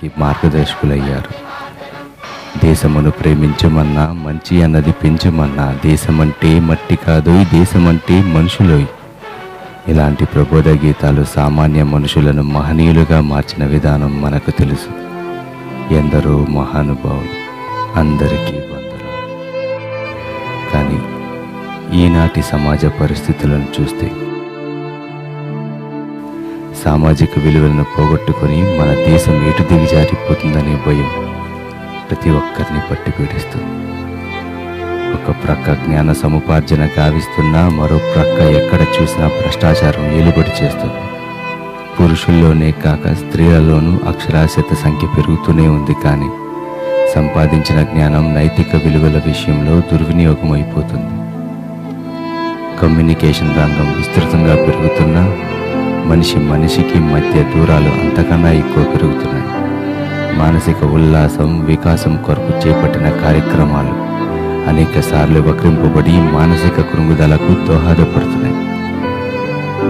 సమాజానికి మార్గదర్శకులయ్యారు. దేశమును ప్రేమించమన్నా, మంచి అన్నది పెంచమన్నా, దేశమంటే మట్టి కాదోయ్, దేశమంటే మనుషులోయ్, ఇలాంటి ప్రబోధ గీతాలు సామాన్య మనుషులను మహనీయులుగా మార్చిన విధానం మనకు తెలుసు. ఎందరో మహానుభావులు, అందరికీ వందనాలు. కానీ ఈనాటి సమాజ పరిస్థితులను చూస్తే సామాజిక విలువలను పోగొట్టుకొని మన దేశం ఎటు దిగజారిపోతుందనే భయం ప్రతి ఒక్కరిని పట్టి పీడిస్తుంది. ఒక ప్రక్క జ్ఞాన సముపార్జన గావిస్తున్నా, మరో ప్రక్క ఎక్కడ చూసినా భ్రష్టాచారం ఏలుబడి చేస్తుంది. పురుషుల్లోనే కాక స్త్రీలలోనూ అక్షరాస్యత సంఖ్య పెరుగుతూనే ఉంది. కానీ సంపాదించిన జ్ఞానం నైతిక విలువల విషయంలో దుర్వినియోగం అయిపోతుంది. కమ్యూనికేషన్ రంగం విస్తృతంగా పెరుగుతున్నా మనిషికి మధ్య దూరాలు అంతకన్నా ఎక్కువ పెరుగుతున్నాయి. మానసిక ఉల్లాసం, వికాసం కొరకు చేపట్టిన కార్యక్రమాలు అనేక సార్లు వక్రింపబడి మానసిక కృంగుదలకు దోహదపడుతున్నాయి.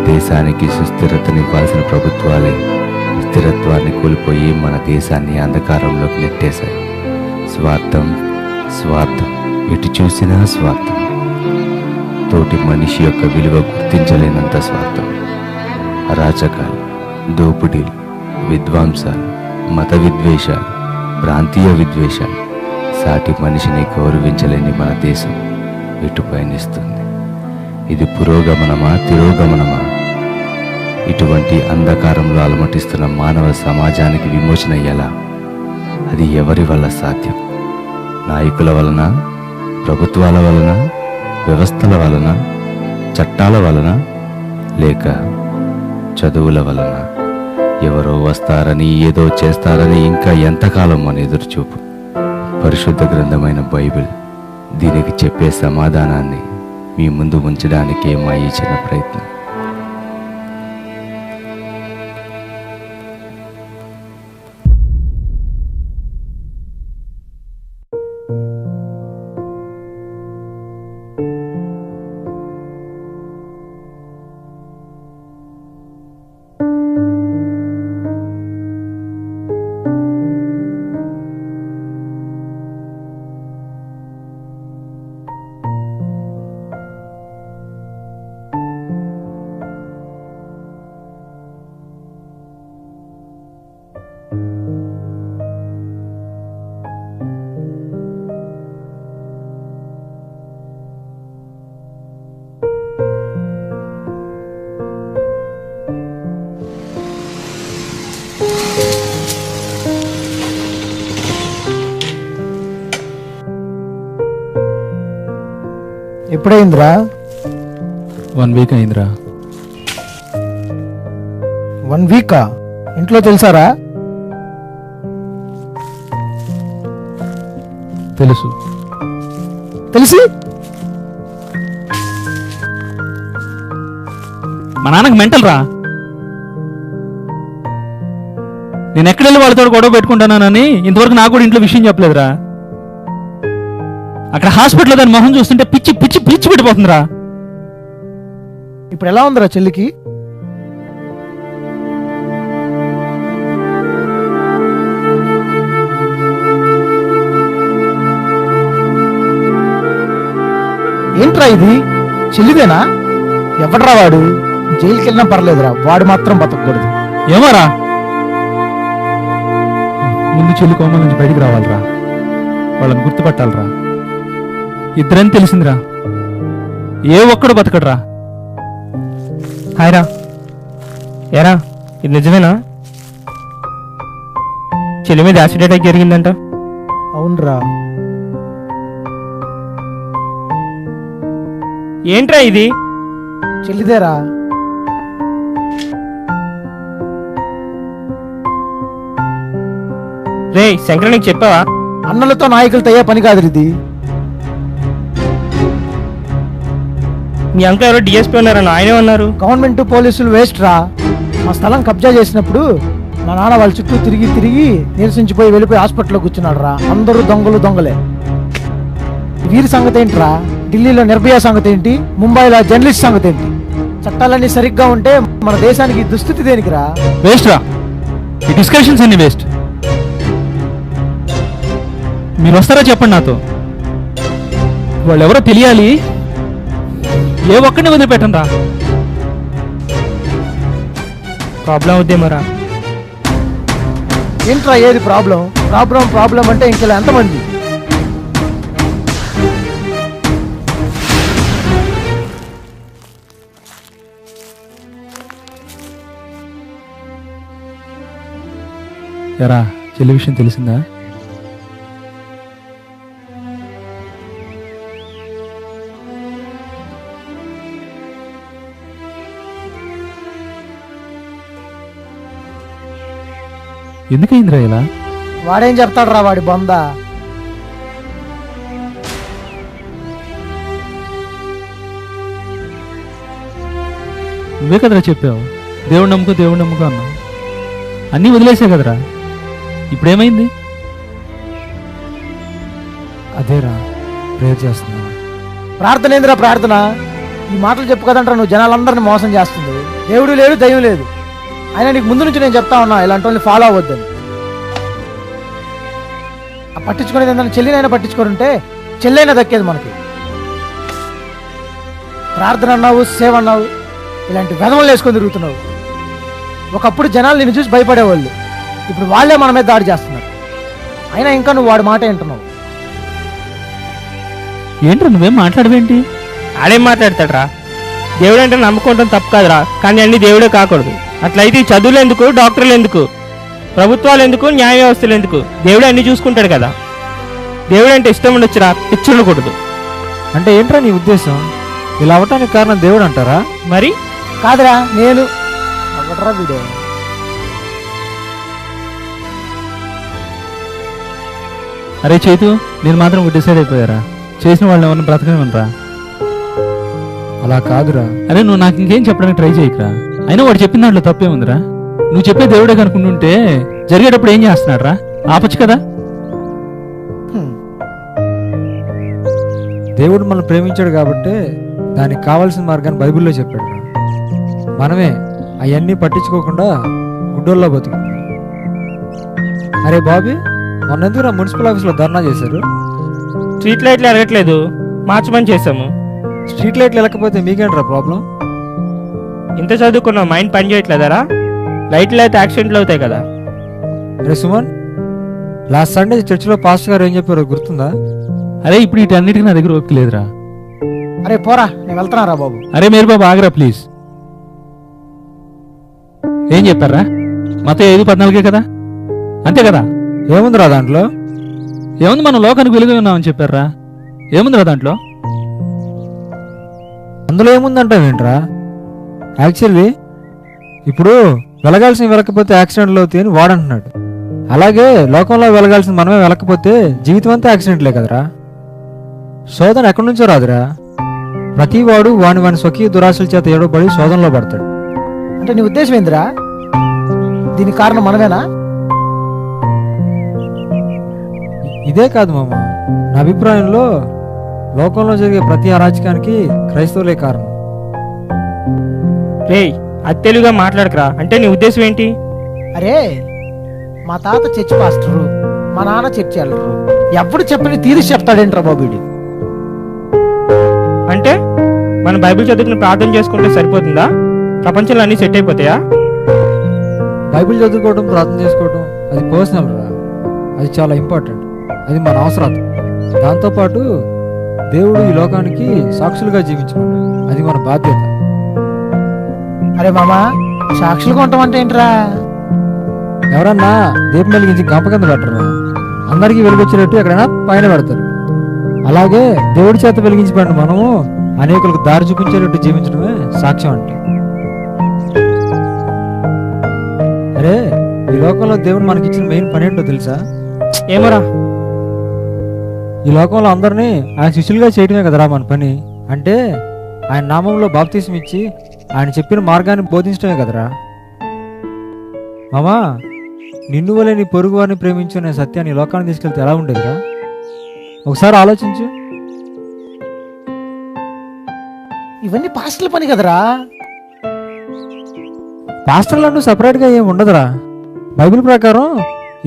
దేశానికి సుస్థిరతనివ్వాల్సిన ప్రభుత్వాలే స్థిరత్వాన్ని కోల్పోయి మన దేశాన్ని అంధకారంలోకి నెట్టేశాయి. స్వార్థం, ఎటు చూసినా స్వార్థం. తోటి మనిషి యొక్క విలువ గుర్తించలేనంత స్వార్థం. అరాచకాలు, దోపిడీలు, విధ్వంసాలు, మత విద్వేషాలు, ప్రాంతీయ విద్వేషాలు, సాటి మనిషిని గౌరవించలేని మన దేశం ఇటు పయనిస్తుంది. ఇది పురోగమనమా, తిరోగమనమా? ఇటువంటి అంధకారంలో అలమటిస్తున్న మానవ సమాజానికి విమోచన ఎలా? అది ఎవరి వల్ల సాధ్యం? నాయకుల వలన, ప్రభుత్వాల వలన, వ్యవస్థల వలన, చట్టాల వలన, లేక చదువుల వలన? ఎవరో వస్తారని, ఏదో చేస్తారని ఇంకా ఎంతకాలం మన ఎదురుచూపు? పరిశుద్ధ గ్రంథమైన బైబిల్ దీనికి చెప్పే సమాధానాన్ని మీ ముందు ఉంచడానికే మా ఈ చిన్న ప్రయత్నం. ఎప్పుడైందిరా? 1 వీక్ అయిందిరా. 1 వీకా? ఇంట్లో తెలుసారా? తెలుసు. తెలిసి మా నాన్నకు మెంటల్ రా. నేను ఎక్కడెళ్ళి వాళ్ళతో గొడవ పెట్టుకుంటానని ఇంతవరకు నాకు కూడా ఇంట్లో విషయం చెప్పలేదురా. అక్కడ హాస్పిటల్లో దాని మొహం చూస్తుంటే పిచ్చి పిచ్చి పిచ్చి పెట్టిపోతుందిరా. ఇప్పుడు ఎలా ఉందిరా చెల్లికి? ఏంట్రా ఇది? చెల్లిదేనా? ఎవడ్రా వాడు? జైలుకి వెళ్ళినా పర్లేదురా, వాడు మాత్రం బతకూడదు. ఏమోరా, ముందు చెల్లి కోమల నుంచి బయటికి రావాలిరా. వాళ్ళని గుర్తుపట్టాలరా. ఇద్దరని తెలిసిందిరా, ఏ ఒక్కడు బతకడరా. హాయ్రా. ఏరా, ఇది నిజమేనా? చెల్లి మీద యాసిడ్ అటాక్ జరిగిందంట. అవునరా. ఏంట్రా ఇది? చెల్లిదేరా. రే శంకర్, నీకు చెప్పావా? అన్నలతో నాయకులతో అయ్యే పని కాదు ఇది. మీ అంక ఎవరో డిఎస్పీ ఉన్నారని ఆయనే ఉన్నారు. గవర్నమెంట్ పోలీసులు వేస్ట్ రా. మా స్థలం కబ్జా చేసినప్పుడు మా నాన్న వాళ్ళ చుట్టూ తిరిగి నిరసించిపోయి వెళ్ళిపోయి హాస్పిటల్లో కూర్చున్నాడు రా. అందరూ దొంగలే. వీరి సంగతి ఏంట్రా? ఢిల్లీలో నిర్భయ సంగతి ఏంటి? ముంబైలో జర్నలిస్ట్ సంగతి ఏంటి? చట్టాలన్నీ సరిగ్గా ఉంటే మన దేశానికి దుస్థితి దేనికిరా? వేస్ట్ రా. ఈ డిస్కషన్స్ అన్ని వేస్ట్. మీరు వస్తారా చెప్పండి నాతో. వాళ్ళు ఎవరో తెలియాలి. ఏ ఒక్కడిని వదిలిపెట్టండి రా. ప్రాబ్లం అవుద్దేమోరా. ఏంట్రా ఏది ప్రాబ్లం? ప్రాబ్లం అంటే ఇంకెలా ఎంతమంది? ఎరా చెల్లి విషయం తెలిసిందా? ఎందుకైందిరా ఇలా? వాడేం చెప్తాడు రా వాడి బొంద. నువ్వే కదరా చెప్పావు, దేవుడు నమ్ముకో అన్నావు. అన్నీ వదిలేసా కదరా, ఇప్పుడేమైంది? అదేరా ప్రేయర్ చేస్తున్నా. ప్రార్థన ఏందిరా ప్రార్థన? ఈ మాటలు చెప్పు కదంటారా నువ్వు జనాలందరినీ మోసం చేస్తుంది. దేవుడు లేడు, దయ్యం లేదు. అయినా నీకు ముందు నుంచి నేను చెప్తా ఉన్నా ఇలాంటి వాళ్ళని ఫాలో అవ్వద్దని. పట్టించుకునేది ఏంటంటే చెల్లినైనా పట్టించుకోరుంటే చెల్లైనా దక్కేది మనకి. ప్రార్థన అన్నావు, సేవ అన్నావు, ఇలాంటి వెధవలు వేసుకొని తిరుగుతున్నావు. ఒకప్పుడు జనాలు నిన్ను చూసి భయపడేవాళ్ళు, ఇప్పుడు వాళ్ళే మన మీద దాడి చేస్తున్నారు. అయినా ఇంకా నువ్వు వాడి మాట వింటున్నావు. ఏంట్రా నువ్వేం మాట్లాడవేంటి? ఆడేం మాట్లాడతాడరా? దేవుడు అంటే నమ్ముకోవడం తప్పు కాదురా, కానీ అన్ని దేవుడే కాకూడదు. అట్లయితే ఈ చదువులు ఎందుకు, డాక్టర్లు ఎందుకు, ప్రభుత్వాలు ఎందుకు, న్యాయ వ్యవస్థలు ఎందుకు? దేవుడే అన్ని చూసుకుంటాడు కదా. దేవుడు అంటే ఇష్టం ఉండొచ్చురా, పిచ్చి ఉండకూడదు. అంటే ఏంట్రా నీ ఉద్దేశం? ఇలా అవటానికి కారణం దేవుడు అంటారా? మరి కాదురా నేను అవ్వడరా వీడే. అరే చైతు, నేను మాత్రం డిసైడ్ అయిపోయారా? చేసిన వాళ్ళని ఎవరిని బ్రతకనివ్వనరా. అలా కాదురా. అరే నువ్వు నాకు ఇంకేం చెప్పడానికి ట్రై చేయకరా. అయినా వాడు చెప్పిన దాంట్లో తప్పే ఉందిరా. నువ్వు చెప్పే దేవుడే కనుకుంటుంటే జరిగేటప్పుడు ఏం చేస్తున్నాడు రా? ఆపచ్చు కదా. దేవుడు మనల్ని ప్రేమించాడు కాబట్టి దానికి కావాల్సిన మార్గాన్ని బైబిల్లో చెప్పాడు. మనమే అవన్నీ పట్టించుకోకుండా గుడ్డోల్లో బతుకుతున్నాం. అరే బాబీ, మొన్న ఎందుకు మున్సిపల్ ఆఫీస్లో ధర్నా చేశారు? స్ట్రీట్ లైట్లు ఎరగట్లేదు, మార్చమని చేసాము. స్ట్రీట్ లైట్లు వెళ్ళకపోతే మీకేంట్రా ప్రాబ్లం? ఇంత చదువుకున్నావు, మైండ్ పని చేయట్లేదరా? లైట్లు అయితే యాక్సిడెంట్లు అవుతాయి కదా. అరే సుమన్, లాస్ట్ సండే చర్చిలో పాస్టర్ గారు ఏం చెప్పారో గుర్తుందా? అరే ఇప్పుడు వీటన్నిటికీ నా దగ్గర ఓపిక లేదురా. అరే పోరా, నేను వెళ్తున్నారా బాబు. అరే మేరు బాబు ఆగరా ప్లీజ్. ఏం చెప్పారా? మత 5:14 కదా, అంతే కదా? ఏముందిరా దాంట్లో? ఏముంది, మనం లోకానికి వెలుగు ఉన్నామని చెప్పారా. ఏముందిరా దాంట్లో? అందులో ఏముందంటావేంట్రా? యాక్చువల్లీ ఇప్పుడు వెలగాల్సిన వెలకపోతే యాక్సిడెంట్లు అవుతాయి అని వాడంటున్నాడు. అలాగే లోకంలో వెలగాల్సిన మనమే వెలకపోతే జీవితం అంతా యాక్సిడెంట్లే కదరా. శోధన ఎక్కడి నుంచో రాదురా. ప్రతి వాడు వాని స్వకీయ దురాశల చేత ఏడవబడి శోధనలో పడతాడు. అంటే నీ ఉద్దేశం ఏందిరా? దీనికి కారణం మనమేనా? ఇదే కాదు మామ, నా అభిప్రాయంలో లోకంలో జరిగే ప్రతి అరాచకానికి క్రైస్తవులే కారణం. రేయ్, అది తెలుగుగా మాట్లాడకరా. అంటే నీ ఉద్దేశం ఏంటి? అరే మా తాత చర్చి పాస్టరు, మా నాన్న చర్చి వెళ్ళరు. ఎప్పుడు చెప్పని తీరిసి చెప్తాడేంట్రా బాబు వీడు. అంటే మనం బైబిల్ చదువుకుని ప్రార్థన చేసుకుంటే సరిపోతుందా? ప్రపంచంలో అన్ని సెట్ అయిపోతాయా? బైబిల్ చదువుకోవడం, ప్రార్థన చేసుకోవడం అది పర్సనల్ రా. అది చాలా ఇంపార్టెంట్. అది మన అవసరం. దాంతోపాటు దేవుడు ఈ లోకానికి సాక్షులుగా జీవించమన్నాడు. అది మన బాధ్యత. అరే మామా, సాక్షులుగా ఉంటాం అంటే ఏంట్రా? ఎవరన్నా దీపం వెలిగించి గంప కింద పెట్టరు, అందరికీ వెలుగొచ్చేటట్టు ఎక్కడైనా పైన పెడతారు. అలాగే దేవుడి చేత వెలిగించబడిన మనము అనేకులకు దారి చూపించేటట్టు జీవించడమే సాక్ష్యం అంటే. అరే ఈ లోకంలో దేవుడు మనకిచ్చిన మెయిన్ పని ఏంటో తెలుసా? ఏమోరా. ఈ లోకంలో అందరినీ ఆయన శిష్యులుగా చేయడమే కదరా మన పని. అంటే ఆయన నామంలో బాప్తీసం ఇచ్చి ఆయన చెప్పిన మార్గాన్ని బోధించడమే కదరా. మామా, నిన్ను వలె నీ పొరుగు వారిని ప్రేమించు అనే సత్యాన్ని ఈ లోకాన్ని తీసుకెళ్తే ఎలా ఉండేదిరా? ఒకసారి ఆలోచించు. ఇవన్నీ పాస్టర్ల పని కదరా. పాస్టర్లంటూ సపరేట్గా ఏం ఉండదురా. బైబిల్ ప్రకారం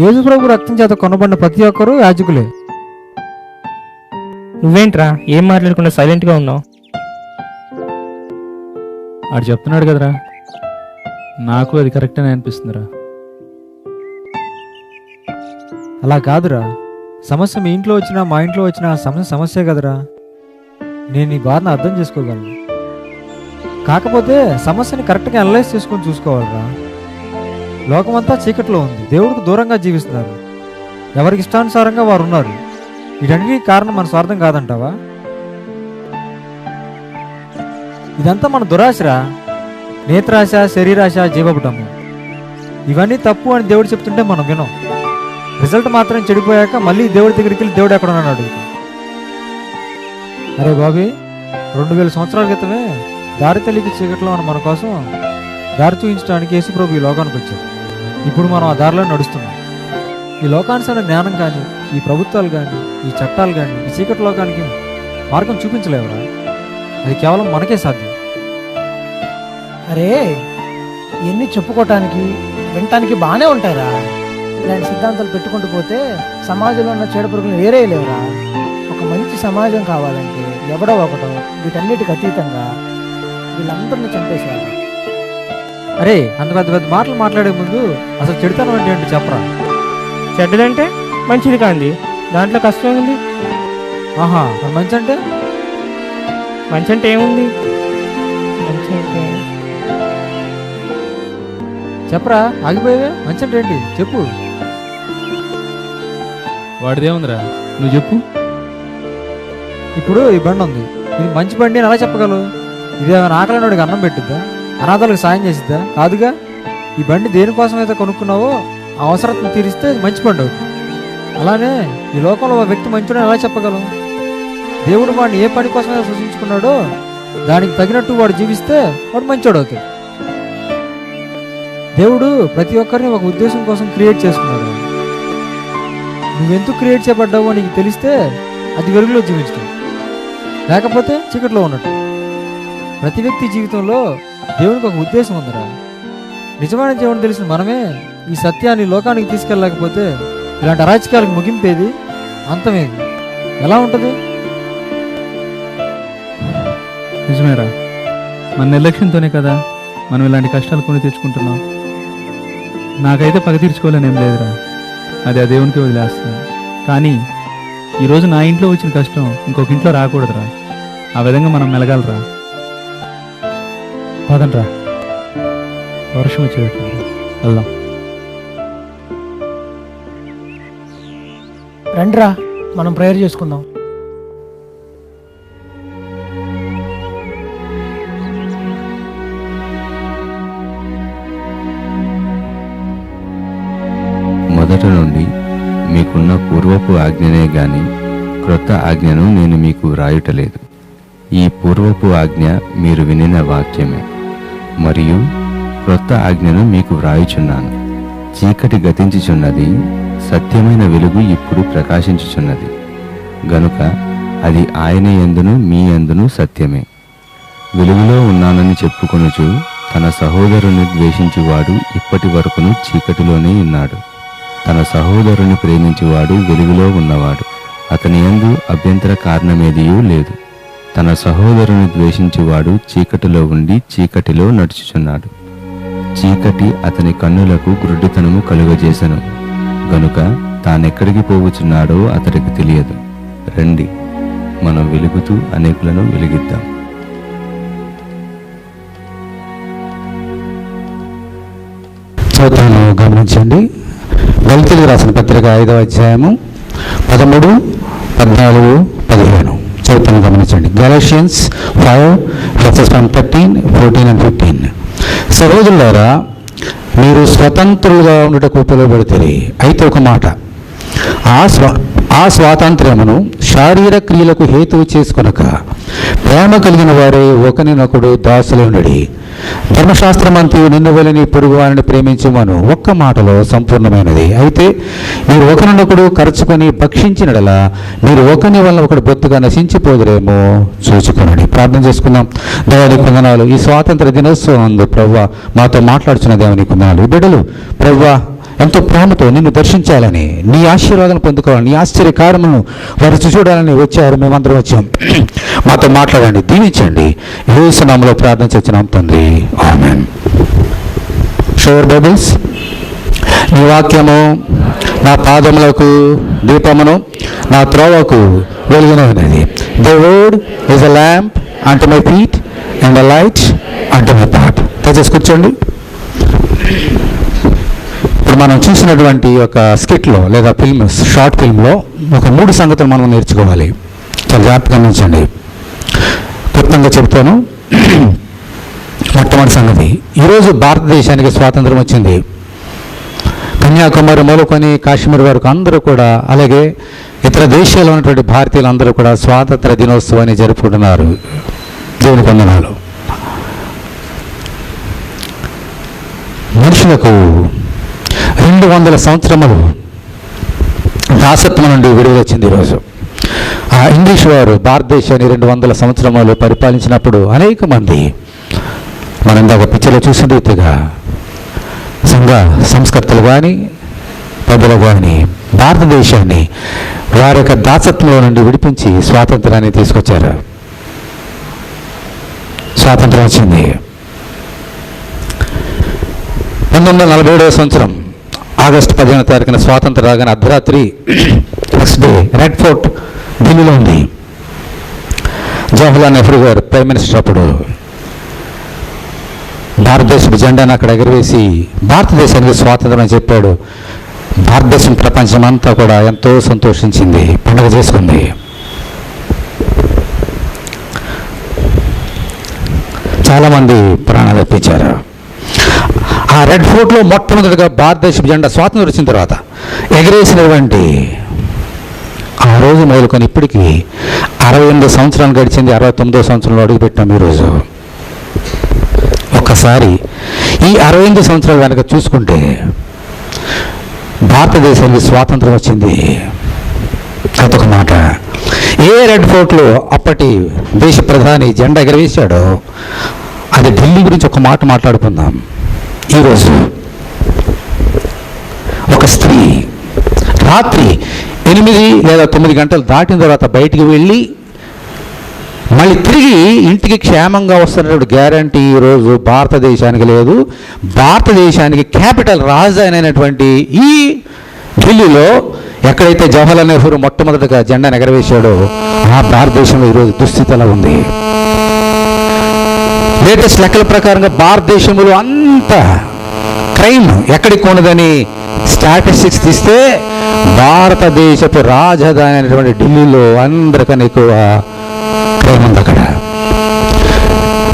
యేసు ప్రభు రక్తం చేత కొనబడిన ప్రతి ఒక్కరూ యాజకులే. నువ్వేంట్రా ఏం మాట్లాడకుండా సైలెంట్గా ఉన్నావు? ఆడు చెప్తున్నాడు కదరా, నాకు అది కరెక్ట్ అని అనిపిస్తుందిరా. అలా కాదురా, సమస్య మీ ఇంట్లో వచ్చినా మా ఇంట్లో వచ్చినా సమస్యే కదరా. నేను నీ బాధను అర్థం చేసుకోగలను. కాకపోతే సమస్యని కరెక్ట్గా అనలైజ్ చేసుకొని చూసుకోవాలరా. లోకమంతా చీకట్లో ఉంది, దేవుడికి దూరంగా జీవిస్తున్నారు, ఎవరికి ఇష్టానుసారంగా వారు ఉన్నారు. వీటన్నిటికీ కారణం మన స్వార్థం కాదంటావా? ఇదంతా మన దురాశరా, నేత్రాశ, శరీరాశ, జీవపటము. ఇవన్నీ తప్పు అని దేవుడు చెప్తుంటే మనం వినం. రిజల్ట్ మాత్రం చెడిపోయాక మళ్ళీ దేవుడి దగ్గరికి వెళ్ళి దేవుడు ఎక్కడ ఉన్నాడు అడుగుతాం. అరే బాబీ, 2000 సంవత్సరాల క్రితమే దారి తెలియక చీకట్లో ఉన్న మన కోసం దారి చూపించడానికి యేసుప్రభు ఈ లోకానికి వచ్చారు. ఇప్పుడు మనం ఆ దారిలో నడుస్తున్నాం. ఈ లోకానుసార జ్ఞానం కానీ, ఈ ప్రభుత్వాలు కానీ, ఈ చట్టాలు కానీ ఈ చీకటి లోకానికి మార్గం చూపించలేవురా. అది కేవలం మనకే సాధ్యం. అరే ఇవన్నీ చెప్పుకోవటానికి వినటానికి బాగానే ఉంటాయిరా. ఇలాంటి సిద్ధాంతాలు పెట్టుకుంటూ పోతే సమాజంలో ఉన్న చీడపురుగులు వేరేయలేవురా. ఒక మంచి సమాజం కావాలంటే ఎవడో ఒకటో వీటన్నిటికి అతీతంగా వీళ్ళందరినీ చంపేశారు. అరే అంత పెద్ద పెద్ద మాటలు మాట్లాడే ముందు అసలు చెడుతనం అంటే ఏంటి చెప్పరా. చెడ్డదంటే మంచిది కాంది, దాంట్లో కష్టం ఉంది. ఆహా, మరి మంచి అంటే? మంచి అంటే ఏముంది? మంచి అంటే చెప్పరా, ఆగిపోయావే. మంచి అంటే ఏంటి చెప్పు. వాడిదేముందిరా, నువ్వు చెప్పు. ఇప్పుడు ఈ బండి ఉంది, ఇది మంచి బండి అని ఎలా చెప్పగలవు? ఇది ఏమైనా ఆకలినోడికి అన్నం పెట్టిద్దా? అనాథాలకు సాయం చేసిద్దా? కాదుగా. ఈ బండి దేనికోసం అయితే కొనుక్కున్నావో ఆ అవసరం తీరిస్తే ఇది మంచి బండి అవుతుంది. అలానే ఈ లోకంలో ఒక వ్యక్తి మంచుడని ఎలా చెప్పగలం? దేవుడు వాడిని ఏ పని కోసమైనా సృష్టించుకున్నాడో దానికి తగినట్టు వాడు జీవిస్తే వాడు మంచోడు అవుతాడు. దేవుడు ప్రతి ఒక్కరిని ఒక ఉద్దేశం కోసం క్రియేట్ చేసుకున్నాడు. నువ్వెందుకు క్రియేట్ చేయబడ్డావో నీకు తెలిస్తే అది వెలుగులో జీవించడం, లేకపోతే చీకట్లో ఉన్నట్టు. ప్రతి వ్యక్తి జీవితంలో దేవునికి ఒక ఉద్దేశం ఉందిరా. నిజమైన దేవుని తెలిసిన మనమే ఈ సత్యాన్ని లోకానికి తీసుకెళ్ళలేకపోతే ఇలాంటి అరాచకాలకు ముగింపేది, అంతమేది ఎలా ఉంటుంది? నిజమేరా, మన నిర్లక్ష్యంతోనే కదా మనం ఇలాంటి కష్టాలు కొని తెచ్చుకుంటున్నాం. నాకైతే పగ తీర్చుకోవాలని ఏం లేదురా, అది ఆ దేవునికి వదిలేస్తుంది. కానీ ఈరోజు నా ఇంట్లో వచ్చిన కష్టం ఇంకొక ఇంట్లో రాకూడదురా. ఆ విధంగా మనం మెలగాలరా. పదండ్రా, వర్షం వచ్చేటట్టు వెళ్దాం. రండిరా మనం ప్రేయర్ చేసుకుందాం. మొదట నుండి మీకున్న పూర్వపు ఆజ్ఞనే గాని క్రొత్త ఆజ్ఞను నేను మీకు వ్రాయుటలేదు. ఈ పూర్వపు ఆజ్ఞ మీరు వినిన వాక్యమే, మరియు క్రొత్త ఆజ్ఞను మీకు వ్రాయుచున్నాను. చీకటి గతించుచున్నది, సత్యమైన వెలుగు ఇప్పుడు ప్రకాశించుచున్నది. గనుక అది ఆయన యందును మీ యందును సత్యమే. వెలుగులో ఉన్నానని చెప్పుకొనుచు తన సహోదరుని ద్వేషించువాడు ఇప్పటి వరకును చీకటిలోనే ఉన్నాడు. తన సహోదరుని ప్రేమించువాడు వెలుగులో ఉన్నవాడు, అతని యందు అభ్యంతర కారణమేదియూ లేదు. తన సహోదరుని ద్వేషించువాడు చీకటిలో ఉండి చీకటిలో నడుచుచున్నాడు. చీకటి అతని కన్నులకు గుడ్డితనము కలుగజేసెను, గనుక తానెక్కడికి పోవుచున్నాడో అతడికి తెలియదు. రండి, మనం వెలుగుతూ అనేకులను వెలిగిద్దాం. చదువును గమనించండి. గళితీయులకు రాసిన పత్రిక 5వ అధ్యాయము 13, 14, 15 చదువును గమనించండి. Galatians 5 verses 13, 14 and 15. సహోదరులారా, మీరు స్వతంత్రులుగా ఉండటకు పిలువబడితే, అయితే ఒక మాట, ఆ స్వాతంత్ర్యమును శారీర క్రియలకు హేతువు చేసుకొనక ప్రేమ కలిగిన వారే ఒకరినొకడు దాసులుండి, ధర్మశాస్త్రమంతయు నిన్ను వలని పొరుగు వారిని ప్రేమించుమను ఒక్క మాటలో సంపూర్ణమైనది. అయితే మీరు ఒకరినొకడు ఖర్చుకొని భక్షించినడలా మీరు ఒకరిని వల్ల ఒకడు బొత్తుగా నశించిపోదురేమో చూచుకొనండి. ప్రార్థన చేసుకుందాం. దేవునికి వందనాలు. ఈ స్వాతంత్ర దినోత్సవం అందు ప్రభువా మాతో మాట్లాడుచున్న దేవునికి వందనాలు. ఈ బిడ్డలు ప్రభువా ఎంతో ప్రేమతో నిన్ను దర్శించాలని, నీ ఆశీర్వాదం పొందుకోవాలని, నీ ఆశ్చర్య కార్యములను వారు చూడాలని వచ్చారు. మేమందరం వచ్చాం. మాతో మాట్లాడండి, దీవించండి. యేసు నామములో ప్రార్థన చేస్తున్నాం తండ్రి, ఆమేన్. షోర్ బైబిల్స్. నీ వాక్యము నా పాదములకు దీపమును, నా త్రోవకు వెలుగునైనది. The word is a lamp unto my feet and a light unto my path. దయచేసి కూర్చోండి. ఇప్పుడు మనం చూసినటువంటి ఒక స్కిట్లో లేదా షార్ట్ ఫిల్మ్లో ఒక 3 సంగతులు మనం నేర్చుకోవాలి. చాలా జాగ్రత్తగా గమనించండి. క్లుప్తంగా చెప్తాను. మొట్టమొదటి సంగతి, ఈరోజు భారతదేశానికి స్వాతంత్రం వచ్చింది. కన్యాకుమారి మొదలుకొని కాశ్మీర్ వరకు అందరూ కూడా, అలాగే ఇతర దేశాల్లో ఉన్నటువంటి భారతీయులు అందరూ కూడా స్వాతంత్ర దినోత్సవాన్ని జరుపుకుంటున్నారు. దేవుని వందనాలు. మనుషులకు 200 సంవత్సరములు దాసత్వం నుండి విడుదల వచ్చింది ఈరోజు. ఆ ఇంగ్లీష్ వారు భారతదేశాన్ని 200 సంవత్సరములు పరిపాలించినప్పుడు అనేక మంది, మనం ఇందాక పిక్చర్లో చూసిన రీతిగా సంఘ సంస్కర్తలు కానీ పెద్దలు కానీ భారతదేశాన్ని వారి యొక్క దాసత్వంలో నుండి విడిపించి స్వాతంత్రాన్ని తీసుకొచ్చారు. స్వాతంత్రం వచ్చింది 1947వ సంవత్సరం ఆగస్టు 15వ తారీఖున స్వాతంత్రం రాగానే అర్ధరాత్రి నెక్స్ట్ డే రెడ్ ఫోర్ట్ ఢిల్లీలో ఉంది. జవహర్లాల్ నెహ్రూ గారు ప్రైమ్ మినిస్టర్ అప్పుడు భారతదేశపు జెండాను అక్కడ ఎగరవేసి భారతదేశానికి స్వాతంత్రం అని చెప్పాడు. భారతదేశం ప్రపంచం అంతా కూడా ఎంతో సంతోషించింది, పండుగ చేసుకుంది. చాలామంది ప్రాణాలు అర్పించారు. ఆ రెడ్ ఫోర్ట్లో మొట్టమొదటిగా భారతదేశపు జెండా స్వాతంత్రం వచ్చిన తర్వాత ఎగరేసినటువంటి ఆ రోజు మొదలుకొని ఇప్పటికీ 68 సంవత్సరాలు గడిచింది. 69వ సంవత్సరంలో అడుగుపెట్టాం ఈరోజు. ఒక్కసారి ఈ 68 సంవత్సరాలు కనుక చూసుకుంటే భారతదేశానికి స్వాతంత్రం వచ్చింది. అదొక మాట. ఏ రెడ్ ఫోర్ట్లో అప్పటి దేశ ప్రధాని జెండా ఎగరవేశాడో అది ఢిల్లీ గురించి ఒక మాట మాట్లాడుకుందాం. ఈరోజు ఒక స్త్రీ రాత్రి 8 లేదా 9 గంటలు దాటిన తర్వాత బయటికి వెళ్ళి మళ్ళీ తిరిగి ఇంటికి క్షేమంగా వస్తున్నటువంటి గ్యారంటీ ఈరోజు భారతదేశానికి లేదు. భారతదేశానికి క్యాపిటల్ రాజధాని అయినటువంటి ఈ ఢిల్లీలో ఎక్కడైతే జవహర్లాల్ నెహ్రూ మొట్టమొదటిగా జెండాను ఎగరవేశాడో ఆ భారతదేశంలో ఈరోజు దుస్థితి అలా ఉంది. లేటెస్ట్ లెక్కల ప్రకారంగా భారతదేశంలో అంత క్రైమ్ ఎక్కడికి ఉన్నదని స్టాటిస్టిక్స్ తీస్తే భారతదేశపు రాజధాని అయినటువంటి ఢిల్లీలో అందరికన్నా ఎక్కువ క్రైమ్ ఉంది అక్కడ.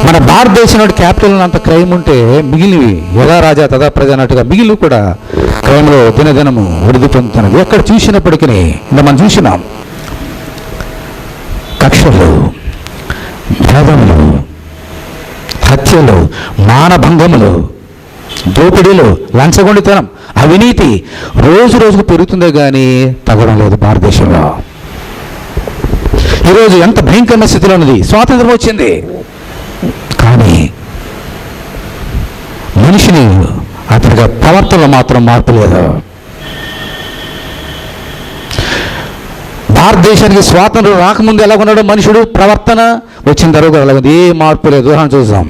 మన భారతదేశంలో క్యాపిటల్ అంత క్రైమ్ ఉంటే మిగిలినవి యథా రాజా తదా ప్రజ అన్నట్టుగా మిగిలిన కూడా క్రైమ్లో దినదినము వృద్ధి పొందుతున్నది. ఎక్కడ చూసినప్పటికీ ఇంకా మనం చూసినాం కక్షలు, భేదములు, హత్యలు, మానభంగములు, దోపిడీలు, లంచగొండితనం, అవినీతి రోజు రోజుకు పెరుగుతుందే కానీ తగ్గడం లేదు భారతదేశంలో. ఈరోజు ఎంత భయంకరమైన స్థితిలో ఉన్నది. స్వాతంత్రం వచ్చింది కానీ మనిషిని అతనిగా ప్రవర్తనలో మాత్రం మార్పు లేదు. భారతదేశానికి స్వాతంత్రం రాకముందు ఎలా ఉన్నాడో మనుషుడు ప్రవర్తన, వచ్చిన తర్వాత అలాగే ఏ మార్పు లేదు. ఉదాహరణ చూద్దాం.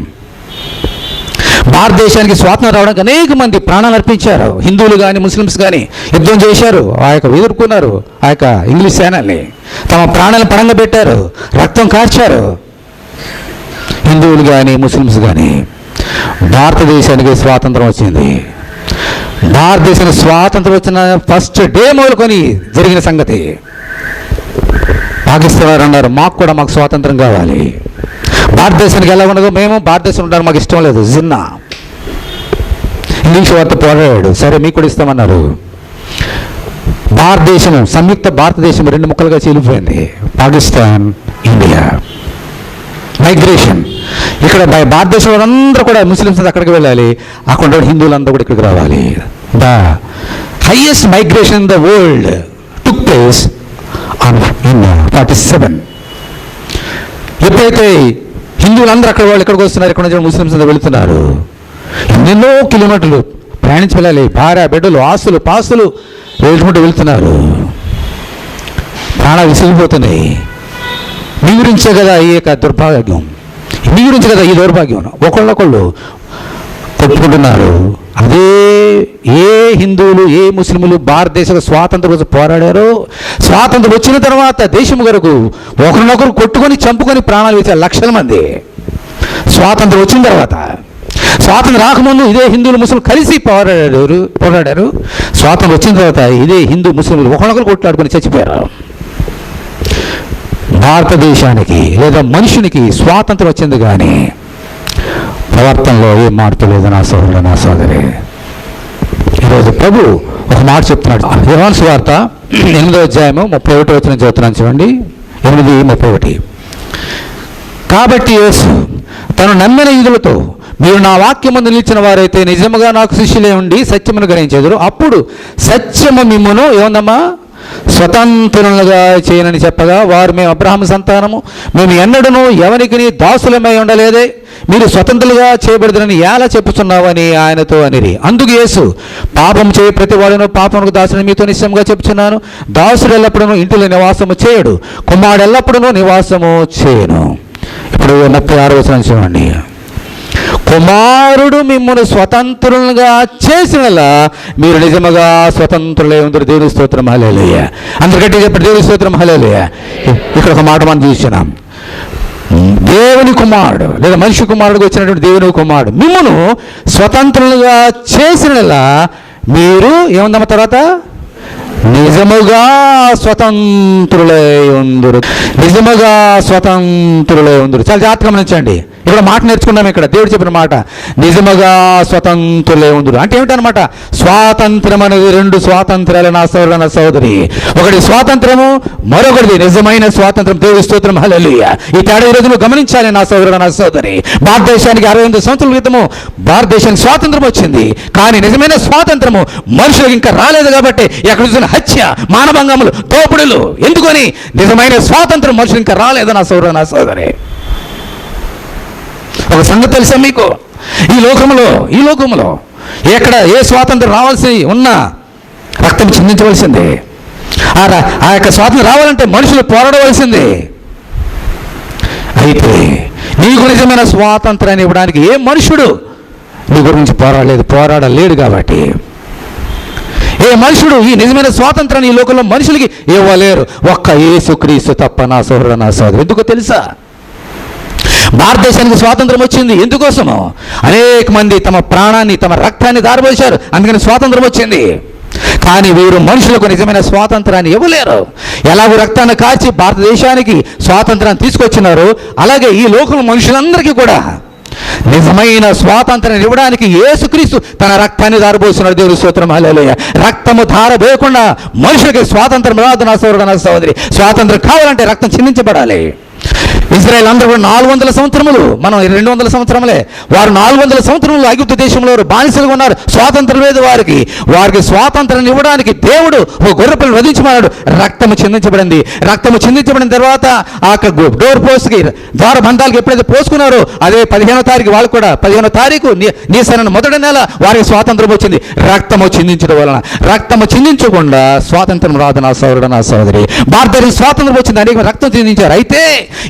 భారతదేశానికి స్వాతంత్రం రావడానికి అనేక మంది ప్రాణాలు అర్పించారు. హిందువులు కానీ ముస్లిమ్స్ కానీ యుద్ధం చేశారు, ఆ యొక్క ఎదుర్కొన్నారు. ఆ యొక్క ఇంగ్లీష్ సేనల్ని తమ ప్రాణాలను పణంగా పెట్టారు, రక్తం కార్చారు. హిందువులు కానీ ముస్లిమ్స్ కానీ. భారతదేశానికి స్వాతంత్రం వచ్చింది. భారతదేశానికి స్వాతంత్రం వచ్చిన ఫస్ట్ డే మొదలుకొని జరిగిన సంగతి. పాకిస్తాన్ వారు అన్నారు మాకు స్వాతంత్రం కావాలి. భారతదేశానికి ఎలా ఉండదో మేము భారతదేశం ఉంటారు, మాకు ఇష్టం లేదు. జిన్నా ఇంగ్లీష్ వారితో పోరాడాడు, సరే మీకు కూడా ఇస్తామన్నారు. భారతదేశం, సంయుక్త భారతదేశం 2 ముక్కలుగా చీలిపోయింది. పాకిస్తాన్, ఇండియా. మైగ్రేషన్. ఇక్కడ భారతదేశం వాళ్ళందరూ కూడా ముస్లిమ్స్ అక్కడికి వెళ్ళాలి, అక్కడ హిందువులందరూ కూడా ఇక్కడికి రావాలి. The highest migration in the world took place in 47. ఎప్పుడైతే హిందువులందరూ అక్కడ వాళ్ళు ఎక్కడికి వస్తున్నారు, ఇక్కడ నుంచి ముస్లిమ్స్ అందరూ వెళుతున్నారు. ఎన్నెన్నో కిలోమీటర్లు ప్రయాణించి వెళ్ళాలి. భార్య బిడ్డలు ఆస్తులు పాస్తులు వేసుకుంటూ వెళ్తున్నారు. ప్రాణాలు విసిగిపోతున్నాయి. మీ గురించే కదా ఈ యొక్క దుర్భాగ్యం, మీ గురించి కదా ఈ దౌర్భాగ్యం. ఒకళ్ళొకళ్ళు కొట్టుకుంటున్నారు. అదే ఏ హిందువులు ఏ ముస్లింలు భారతదేశ స్వాతంత్రం కోసం పోరాడారో, స్వాతంత్రం వచ్చిన తర్వాత దేశం కొరకు ఒకరినొకరు కొట్టుకొని చంపుకొని ప్రాణాలు వేశారు లక్షల మంది. స్వాతంత్రం వచ్చిన తర్వాత, స్వాతంత్రం రాకముందు ఇదే హిందువులు ముస్లింలు కలిసి పోరాడారు. స్వాతంత్రం వచ్చిన తర్వాత ఇదే హిందూ ముస్లింలు ఒకరినొకరు కొట్లాడుకొని చచ్చిపోయారు. భారతదేశానికి లేదా మనుషునికి స్వాతంత్రం వచ్చింది కానీ ప్రవర్తనలో ఏ మార్పు లేదు నా సోదరుడు, నా సోదరి. ఈరోజు ప్రభు ఒక మాట చెప్తున్నాడు. యోహాను సువార్త 8వ అధ్యాయము 31వ వచనం చదువుతున్నాను చూడండి. 8:31. కాబట్టి యేసు తను నమ్మిన యూదులతో, మీరు నా వాక్యమందు నిలిచిన వారైతే నిజముగా నాకు శిష్యులే ఉండి సత్యమును గ్రహించెదరు. అప్పుడు సత్యము మిమ్మును ఏముందమ్మా స్వతంత్రులుగా చేయనని చెప్పగా, వారు మేము అబ్రహాము సంతానము, మేము ఎన్నడూనూ ఎవరికి దాసులమై ఉండలేదే, మీరు స్వతంత్రులుగా చేయబడదని ఎలా చెప్పుచున్నావని ఆయనతో అనిరి. అందుకు యేసు, పాపం చేయ ప్రతి వాడును పాపమునకు దాసుని మీతో నిశ్చయంగా చెప్పుచున్నాను, దాసుడు ఎల్లప్పుడూ ఇంటిలో నివాసము చేయడు, కుమారుడు ఎల్లప్పుడూ నివాసము చేయను. ఇప్పుడు 36వ వచనం చూడండి. కుమారుడు మిమ్మల్ని స్వతంత్రులుగా చేసినలా మీరు నిజముగా స్వతంత్రులే ఉందరు. దేవుని స్తోత్రం, హల్లెలూయా. అందరికంటే చెప్పండి దేవుని స్తోత్రం, హల్లెలూయా. ఇక్కడ ఒక మాట మనం చూస్తున్నాం. దేవుని కుమారుడు లేదా మనిషి కుమారుడికి వచ్చినటువంటి దేవుని కుమారుడు మిమ్మను స్వతంత్రులుగా చేసినలా మీరు ఏముందమ్మ తర్వాత నిజముగా స్వతంత్రులై ఉందురు. నిజముగా స్వతంత్రులై ఉందురు. చాలా జాగ్రత్తగా గమనించండి. ఇక్కడ మాట నేర్చుకున్నాం. ఇక్కడ దేవుడు చెప్పిన మాట నిజముగా స్వతంత్రులై ఉందురు అంటే ఏమిటనమాట? స్వాతంత్రం అనేది 2 స్వాతంత్రాలు నా సోదరు, నా సోదరి. ఒకటి స్వాతంత్రము, మరొకటి నిజమైన స్వాతంత్రం. దేవుడి స్తోత్రం, హల్లెలూయా. ఈ తేడా ఈరోజు నువ్వు గమనించాలి నా సోదరు, నా సోదరి. భారతదేశానికి 68 సంవత్సరాల క్రితము భారతదేశానికి స్వాతంత్రం వచ్చింది. కానీ నిజమైన స్వాతంత్రము మనుషులకు ఇంకా రాలేదు. కాబట్టి ఎక్కడ చూసిన హత్య, మానభంగములు, దోపిడులు. ఎందుకని? నిజమైన స్వాతంత్రం మనుషులు ఇంకా రాలేదు నా సోదరు, నా సోదరి. ఒక సంగతి తెలుసా మీకు? ఈ లోకంలో ఎక్కడ ఏ స్వాతంత్రం రావాల్సి ఉన్నా రక్తం చిందించవలసిందే. ఆ యొక్క స్వాతంత్రం రావాలంటే మనుషులు పోరాడవలసిందే. అయితే నీకు నిజమైన స్వాతంత్రాన్ని ఇవ్వడానికి ఏ మనుషుడు నీ గురించి పోరాడలేడు. కాబట్టి ఏ మనుషుడు ఈ నిజమైన స్వాతంత్రాన్ని ఈ లోకంలో మనుషులకి ఇవ్వలేరు. ఒక్క యేసుక్రీస్తు తప్ప నా సోదరు, నా సోదరు. ఎందుకో తెలుసా? భారతదేశానికి స్వాతంత్రం వచ్చింది ఎందుకోసమో? అనేక మంది తమ ప్రాణాన్ని, తమ రక్తాన్ని దారబోశారు. అందుకని స్వాతంత్రం వచ్చింది. కానీ వీరు మనుషులకు నిజమైన స్వాతంత్రాన్ని ఇవ్వలేరు. ఎలాగో రక్తాన్ని కాచి భారతదేశానికి స్వాతంత్రాన్ని తీసుకొచ్చినారు, అలాగే ఈ లోకంలో మనుషులందరికీ కూడా నిజమైన స్వాతంత్రాన్ని ఇవ్వడానికి యేసుక్రీస్తు తన రక్తాన్ని దారబోస్తున్నాడు. దేవుని స్తోత్రం, హల్లెలూయా. రక్తము ధారబోయకుండా మనుషులకి స్వాతంత్రం రాదు నా సోదరుడు, నా సోదరి. స్వాతంత్రం కావాలంటే రక్తం చిందించబడాలి. ఇజ్రాయెల్ అందరూ కూడా 400 సంవత్సరములు, మనం 200 సంవత్సరములే. వారు 400 సంవత్సరములు ఐగుప్తు దేశంలో బానిసలుగా ఉన్నారు. స్వాతంత్రం లేదు వారికి. స్వాతంత్రాన్ని ఇవ్వడానికి దేవుడు ఒక గొర్రెపిల్లను వధించమన్నాడు. రక్తము చిందించబడింది. రక్తము చిందించబడిన తర్వాత ఆ డోర్ పోస్ట్కి, ద్వార బంధాలకు ఎప్పుడైతే పోసుకున్నారో అదే 15వ తారీఖు వాళ్ళు కూడా 15వ తారీఖు నీసన మొదటి నెల వారికి స్వాతంత్రం వచ్చింది. రక్తము చిందించడం వలన. రక్తము చిందించకుండా స్వాతంత్రం రాదు నా సోదరుడు, నా సోదరి. భారతదేశం స్వాతంత్రం వచ్చింది, అనేక రక్తం చిందించారు. అయితే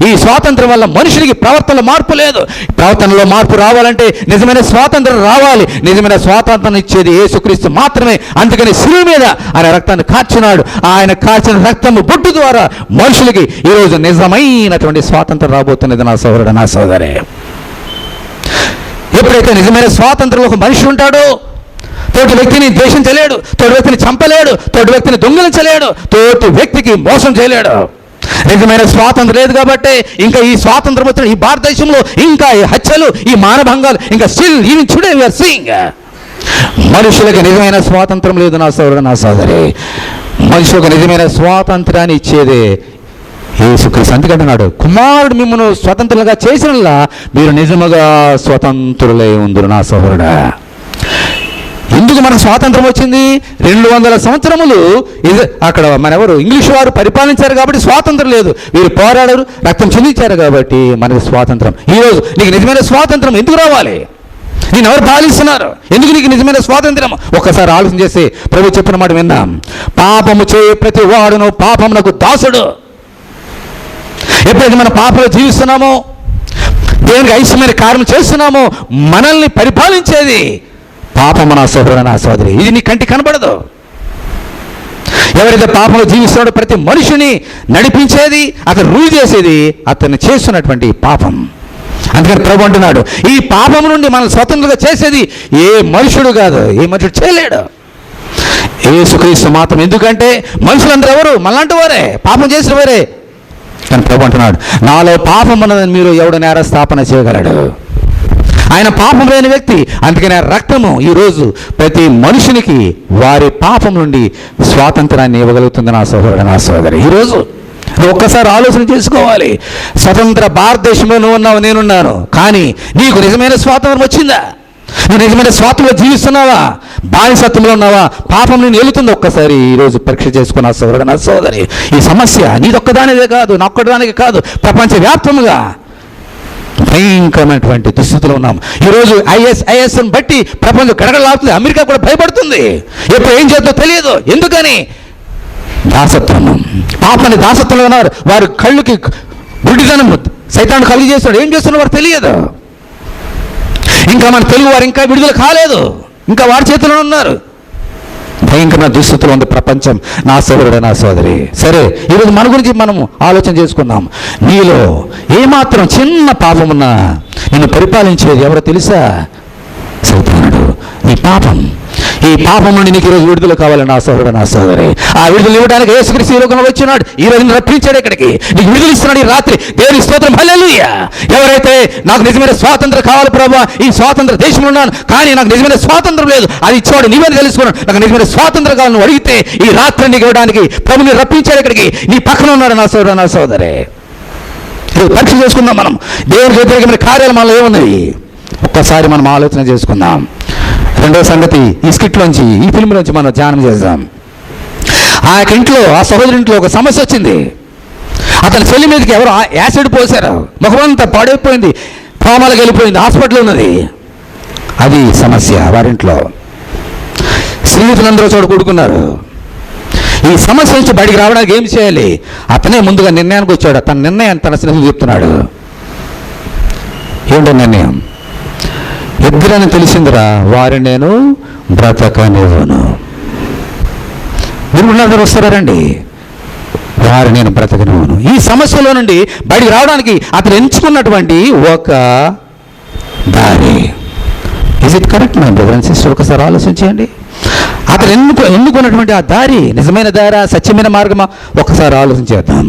ఈ స్వాతంత్రం వల్ల మనుషులకి ప్రవర్తనలో మార్పు లేదు. ప్రవర్తనలో మార్పు రావాలంటే నిజమైన స్వాతంత్రం రావాలి. నిజమైన స్వాతంత్రం ఇచ్చేది యేసుక్రీస్తు మాత్రమే. అందుకని శిలువ మీద ఆయన రక్తాన్ని కార్చినాడు. ఆయన కార్చిన రక్తము బొట్టు ద్వారా మనుషులకి ఈరోజు నిజమైనటువంటి స్వాతంత్రం రాబోతున్నది నా సోదరుడు, నా సోదరే. ఎప్పుడైతే నిజమైన స్వాతంత్రంలో ఒక మనిషి ఉంటాడో తోటి వ్యక్తిని ద్వేషించలేడు, తోటి వ్యక్తిని చంపలేడు, తోటి వ్యక్తిని దొంగిలించలేడు, తోటి వ్యక్తికి మోసం చేయలేడు. నిజమైన స్వాతంత్రం లేదు కాబట్టి ఇంకా ఈ స్వాతంత్రం వచ్చిన ఈ భారతదేశంలో ఇంకా ఈ హత్యలు, ఈ మానభంగాలు ఇంకా still even today we are seeing. మనుషులకు నిజమైన స్వాతంత్రం లేదు నా సోదరుడు, నా సోదరి. మనుషులకు నిజమైన స్వాతంత్రాన్ని ఇచ్చేదే యేసుక్రీస్తు. అందుకంటున్నాడు, కుమారుడు మిమ్మల్ని స్వతంత్రులుగా చేసినలా మీరు నిజముగా స్వతంత్రులై ఉందురు నా సోదరుడా. ఎందుకు మనకు స్వాతంత్రం వచ్చింది? 200 సంవత్సరములు అక్కడ మనెవరు ఇంగ్లీష్ వారు పరిపాలించారు కాబట్టి స్వాతంత్రం లేదు. వీరు పోరాడారు, రక్తం చిందించారు కాబట్టి మనకు స్వాతంత్రం. ఈరోజు నీకు నిజమైన స్వాతంత్రం ఎందుకు రావాలి? నేను ఎవరు పాలిస్తున్నారు? ఎందుకు నీకు నిజమైన స్వాతంత్రం? ఒక్కసారి ఆలోచన చేసి ప్రభు చెప్పిన మాట విన్నాం. పాపము చేయ ప్రతి వాడును పాపమునకు దాసుడు. ఎప్పుడైతే మన పాపంలో జీవిస్తున్నామో, దేవునికి ఐశ్వర్యమైన కార్యం చేస్తున్నామో, మనల్ని పరిపాలించేది పాపము నా సోదరుడు నా సోదరి. ఇది నీ కంటికి కనబడదు. ఎవరైతే పాపంలో జీవిస్తున్నాడో ప్రతి మనిషిని నడిపించేది, అతను రూల్ చేసేది అతన్ని చేస్తున్నటువంటి పాపం. అందుకని ప్రభు అంటున్నాడు, ఈ పాపం నుండి మనం స్వతంత్రంగా చేసేది ఏ మనుషుడు కాదు, ఏ మనుషుడు చేయలేడు, యేసుక్రీస్తు మాత్రం. ఎందుకంటే మనుషులందరూ ఎవరు? మనలాంటి వారే, పాపం చేసిన వారే. కానీ ప్రభు అంటున్నాడు, నాలో పాపం ఉన్నదని మీరు ఎవడు నేరస్థాపన చేయగలడు? ఆయన పాపం లేని వ్యక్తి. అందుకని ఆ రక్తము ఈరోజు ప్రతి మనుషునికి వారి పాపం నుండి స్వాతంత్రాన్ని ఇవ్వగలుగుతుంది నా సహోదరుడు నా సోదరి. ఈరోజు నువ్వు ఒక్కసారి ఆలోచన చేసుకోవాలి. స్వతంత్ర భారతదేశంలో నువ్వు ఉన్నావు, నేనున్నాను. కానీ నీకు నిజమైన స్వాతంత్రం వచ్చిందా? నువ్వు నిజమైన స్వాతంత్రంలో జీవిస్తున్నావా? బానిసత్వంలో ఉన్నావా? పాపం నేను వెళుతుంది. ఒక్కసారి ఈరోజు పరీక్ష చేసుకున్న సోదరుడు నా సోదరి. ఈ సమస్య నీదొక్కదానిదే కాదు, నాకొక్కదానికి కాదు, ప్రపంచవ్యాప్తంగా భయంకరమైనటువంటి దుస్థితిలో ఉన్నాం. ఈరోజు ఐఎస్ని బట్టి ప్రపంచం గడగడలాడుతుంది. అమెరికా కూడా భయపడుతుంది. ఎప్పుడు ఏం చేద్దో తెలియదు. ఎందుకని? దాసత్వం, పాపాన్ని దాసత్వంలో ఉన్నారు. వారి కళ్ళుకి గుడ్డిదనం సైతాన్ని కలిగి చేస్తాడు. ఏం చేస్తున్నా వారు తెలియదు. ఇంకా మన తెలుగు వారు ఇంకా విడుదల కాలేదు, ఇంకా వారి చేతిలో ఉన్నారు. భయంకరమైన దుస్థితిలో ఉంది ప్రపంచం నా సోదరుడు నా సోదరి. సరే, ఈరోజు మన గురించి మనం ఆలోచన చేసుకుందాం. నీలో ఏమాత్రం చిన్న పాపమున్నా నిన్ను పరిపాలించేది ఎవరో తెలుసా? సైతానుడు. నీ పాపం, ఈ పాపం నుండి నీకు ఈరోజు విడుదల కావాలి నా సోదరుడు నా సోదరి. ఆ విడుదల ఇవ్వడానికి యేసుక్రీస్తు ఈ లోకంలో వచ్చినాడు. ఈ రోజు నిన్ను రప్పించాడు ఇక్కడికి. నీకు విడుదల ఇస్తున్నాడు ఈ రాత్రి. దేవుని స్తోత్రం, హల్లెలూయా. ఎవరైతే నాకు నిజమైన స్వాతంత్రం కావాలి ప్రభువా, ఈ స్వాతంత్ర దేశంలో ఉన్నాను కానీ నాకు నిజమైన స్వాతంత్రం లేదు, అది ఇచ్చేవాడు నీవని తెలుసుకున్నాను, నాకు నిజమైన స్వాతంత్రం కావాలని నువ్వు అడిగితే ఈ రాత్రి నీకు ఇవ్వడానికి ప్రభుని రప్పించాడు ఇక్కడికి. నీ పక్కన ఉన్నాడు నా సోదరుడు నా సోదరి. పరీక్ష చేసుకుందాం మనం. దేవునికి వ్యతిరేకమైన కార్యాలు మనలో ఏమున్నాయి ఒక్కసారి మనం ఆలోచన చేసుకుందాం. రెండో సంగతి, ఈ స్కిట్లోంచి, ఈ ఫిల్మ్లోంచి మనం ధ్యానం చేద్దాం. ఆ యొక్క ఇంట్లో, ఆ సహోదరి ఇంట్లో ఒక సమస్య వచ్చింది. అతని చెల్లి మీదకి ఎవరు యాసిడ్ పోసారు. ముఖమంతా పాడైపోయింది, కోమాలకు వెళ్ళిపోయింది, హాస్పిటల్ ఉన్నది. అది సమస్య వారింట్లో. స్నేహితులందరూ చోటు కూడుకున్నారు. ఈ సమస్య నుంచి బయటికి రావడానికి ఏం చేయాలి? అతనే ముందుగా నిర్ణయానికి వచ్చాడు. తన నిర్ణయాన్ని తన స్నేహితులు చెప్తున్నాడు. ఏంటో నిర్ణయం? ఇద్దరని తెలిసిందిరా, వారిని నేను బ్రతకనివ్వను. మీరు అందరూ వస్తారండి, వారిని నేను బ్రతకనివ్వను. ఈ సమస్యలో నుండి బయటికి రావడానికి అతను ఎంచుకున్నటువంటి ఒక దారి. Is it correct my brother and sister? ఒకసారి ఆలోచించండి. అతను ఎన్నుకున్నటువంటి ఆ దారి నిజమైన దారా, సత్యమైన మార్గమా? ఒకసారి ఆలోచించేద్దాం.